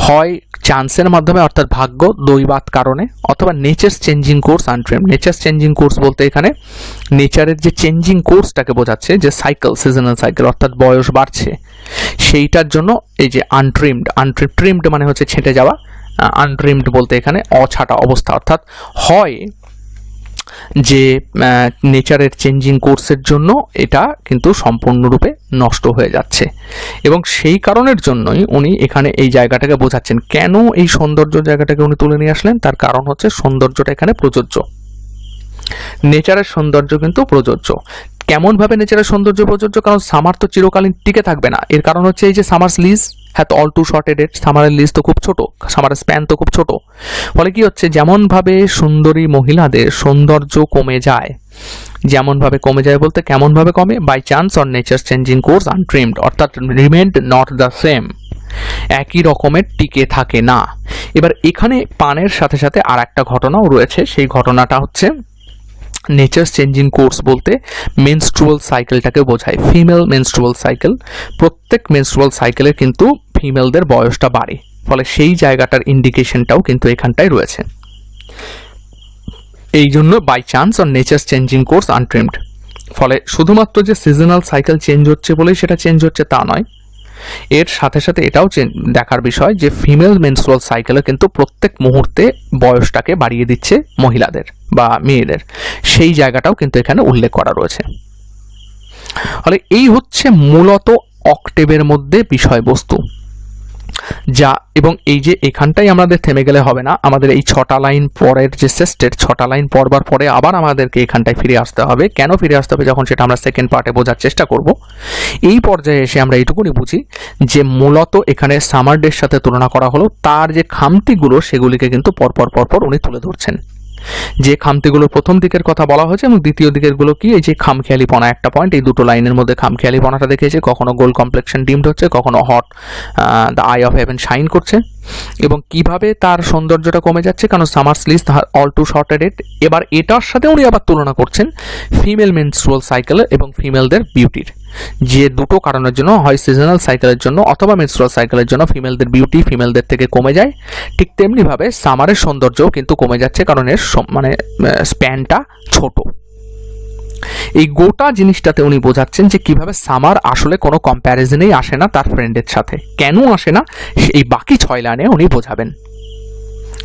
হয় চান্সের মাধ্যমে, অর্থাৎ ভাগ্য দৈবাত কারণে, অথবা nature's changing course untrimmed. Nature's changing course বলতে এখানে নেচারের যে চেঞ্জিং কোর্সটাকে বোঝাচ্ছে, যে সাইকেল, সিজনাল সাইকেল, অর্থাৎ বয়স বাড়ছে, সেইটার জন্য এই যে আনট্রিমড। ট্রিমড মানে হচ্ছে ছেঁটে যাওয়া, আনট্রিমড বলতে এখানে অছাটা অবস্থা। অর্থাৎ হয় যে নেচারের চেঞ্জিং কোর্সের জন্য এটা কিন্তু সম্পূর্ণরূপে নষ্ট হয়ে যাচ্ছে, এবং সেই কারণের জন্যই উনি এখানে এই জায়গাটাকে বোঝাচ্ছেন। কেন এই সৌন্দর্য জায়গাটাকে উনি তুলে নিয়ে আসলেন? তার কারণ হচ্ছে সৌন্দর্যটা এখানে প্রযোজ্য, নেচারের সৌন্দর্য কিন্তু প্রযোজ্য। কেমনভাবে নেচারের সৌন্দর্য প্রযোজ্য? কারণ সামার তো চিরকালীন টিকে থাকবে না। এর কারণ হচ্ছে এই যে সামার্স লিজ হ্যাঁ অল টু শর্ট এডেড, সামারের লিজ তো খুব ছোট, সামারের স্প্যান তো খুব ছোট। ফলে কি হচ্ছে, যেমনভাবে সুন্দরী মহিলাদের সৌন্দর্য কমে যায়, যেমনভাবে কমে যায় বলতে কেমনভাবে কমে? By chance or nature changing course untrimmed, অর্থাৎ রিমেন্ড নট দ্য সেম, একই রকমের টিকে থাকে না। এবার এখানে পানের সাথে সাথে আর একটা ঘটনাও রয়েছে। সেই ঘটনাটা হচ্ছে নেচার চেঞ্জিং কোর্স বলতে মেনস্ট্রুয়াল সাইকেলটাকে বোঝায়, ফিমেল মেনস্ট্রুয়াল সাইকেল। প্রত্যেক মেনস্ট্রুয়াল সাইকেলের কিন্তু ফিমেলদের বয়সটা বাড়ে, ফলে সেই জায়গাটার ইন্ডিকেশনটাও কিন্তু এখানটায় রয়েছে। এই জন্য by chance on nature changing course untrimmed. ফলে শুধুমাত্র যে সিজনাল সাইকেল চেঞ্জ হচ্ছে বলেই সেটা চেঞ্জ হচ্ছে তা নয়, এর সাথে সাথে এটাও দেখার বিষয় যে ফিমেল মেনস্ট্রুয়াল সাইকেলে কিন্তু প্রত্যেক মুহূর্তে বয়সটাকে বাড়িয়ে দিচ্ছে মহিলাদের বা মেয়েদের, সেই জায়গাটাও কিন্তু এখানে উল্লেখ করা রয়েছে। ফলে এই হচ্ছে মূলত অক্টেভের মধ্যে বিষয়বস্তু যা, এবং এই যে এখানটাই আমাদের থেমে গেলে হবে না, আমাদের এই 6টা লাইন পরের যে সেস্টের 6টা লাইন পড়বার পরে আবার আমাদেরকে এখানটায় ফিরে আসতে হবে। কেন ফিরে আসতে হবে? যখন সেটা আমরা সেকেন্ড পার্টে বোঝার চেষ্টা করব। এই পর্যায়ে এসে আমরা এইটুকুনি বুঝি যে মূলত এখানে সামার ডের সাথে তুলনা করা হলো, তার যে খামতিগুলো সেগুলিকে কিন্তু পরপর উনি তুলে ধরছেন। যে খামতিগুলো প্রথম দিকের কথা বলা হয়েছে এবং দ্বিতীয় দিকের গুলো কি, এই যে খামখেয়ালিপনা একটা পয়েন্ট, এই দুটো লাইনের মধ্যে খামখেয়ালিপনাটা দেখিয়েছে। কখনো গোল কমপ্লেক্সন ডিমড হচ্ছে, কখনো hot the eye of heaven shine করছে, এবং কিভাবে তার সৌন্দর্যটা কমে যাচ্ছে, কারণ summer's lease all too short a date. এবার এটার সাথে উনি আবার তুলনা করছেন ফিমেল মেনস্ট্রুয়াল সাইকেল এবং ফিমেলদের বিউটির, যে দুটো কারণের জন্য, হয় সিজনাল সাইকেলের জন্য অথবা মেনস্ট্রুয়াল সাইকেলের জন্য ফিমেলদের বিউটি ফিমেলদের থেকে কমে যায়। ঠিক তেমনিভাবে সামারের সৌন্দর্যও কিন্তু কমে যাচ্ছে, কারণ এর মানে স্প্যানটা ছোট। এই গোটা জিনিসটাতে উনি বোঝাচ্ছেন যে কিভাবে সামার আসলে কোনো কম্প্যারিজনেই আসে না তার ফ্রেন্ডের সাথে। কেন আসে না, এই বাকি 6 লাইনে উনি বোঝাবেন।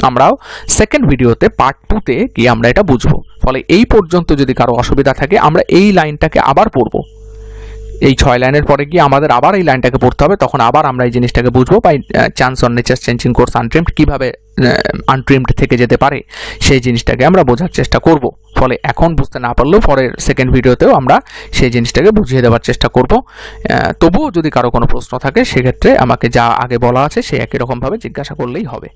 আমরাও সেকেন্ড ভিডিওতে পার্ট 2তে গিয়ে আমরা এটা বুঝবো। ফলে এই পর্যন্ত যদি কারো অসুবিধা থাকে, আমরা এই লাইনটাকে আবার পড়বো। এই 6 লাইনের পরে গিয়ে আমাদের আবার এই লাইনটাকে পড়তে হবে, তখন আবার আমরা এই জিনিসটাকে বুঝবো। By chance on nature changing course untrimmed, কিভাবে আনট্রিমড থেকে যেতে পারে সেই জিনিসটাকে আমরা বোঝার চেষ্টা করব। ফলে এখন বুঝতে না পারলেও পরের সেকেন্ড ভিডিওতেও আমরা সেই জিনিসটাকে বুঝিয়ে দেওয়ার চেষ্টা করব। তবুও যদি কারো কোনো প্রশ্ন থাকে, সেক্ষেত্রে আমাকে যা আগে বলা আছে সেই একই রকমভাবে জিজ্ঞাসা করলেই হবে।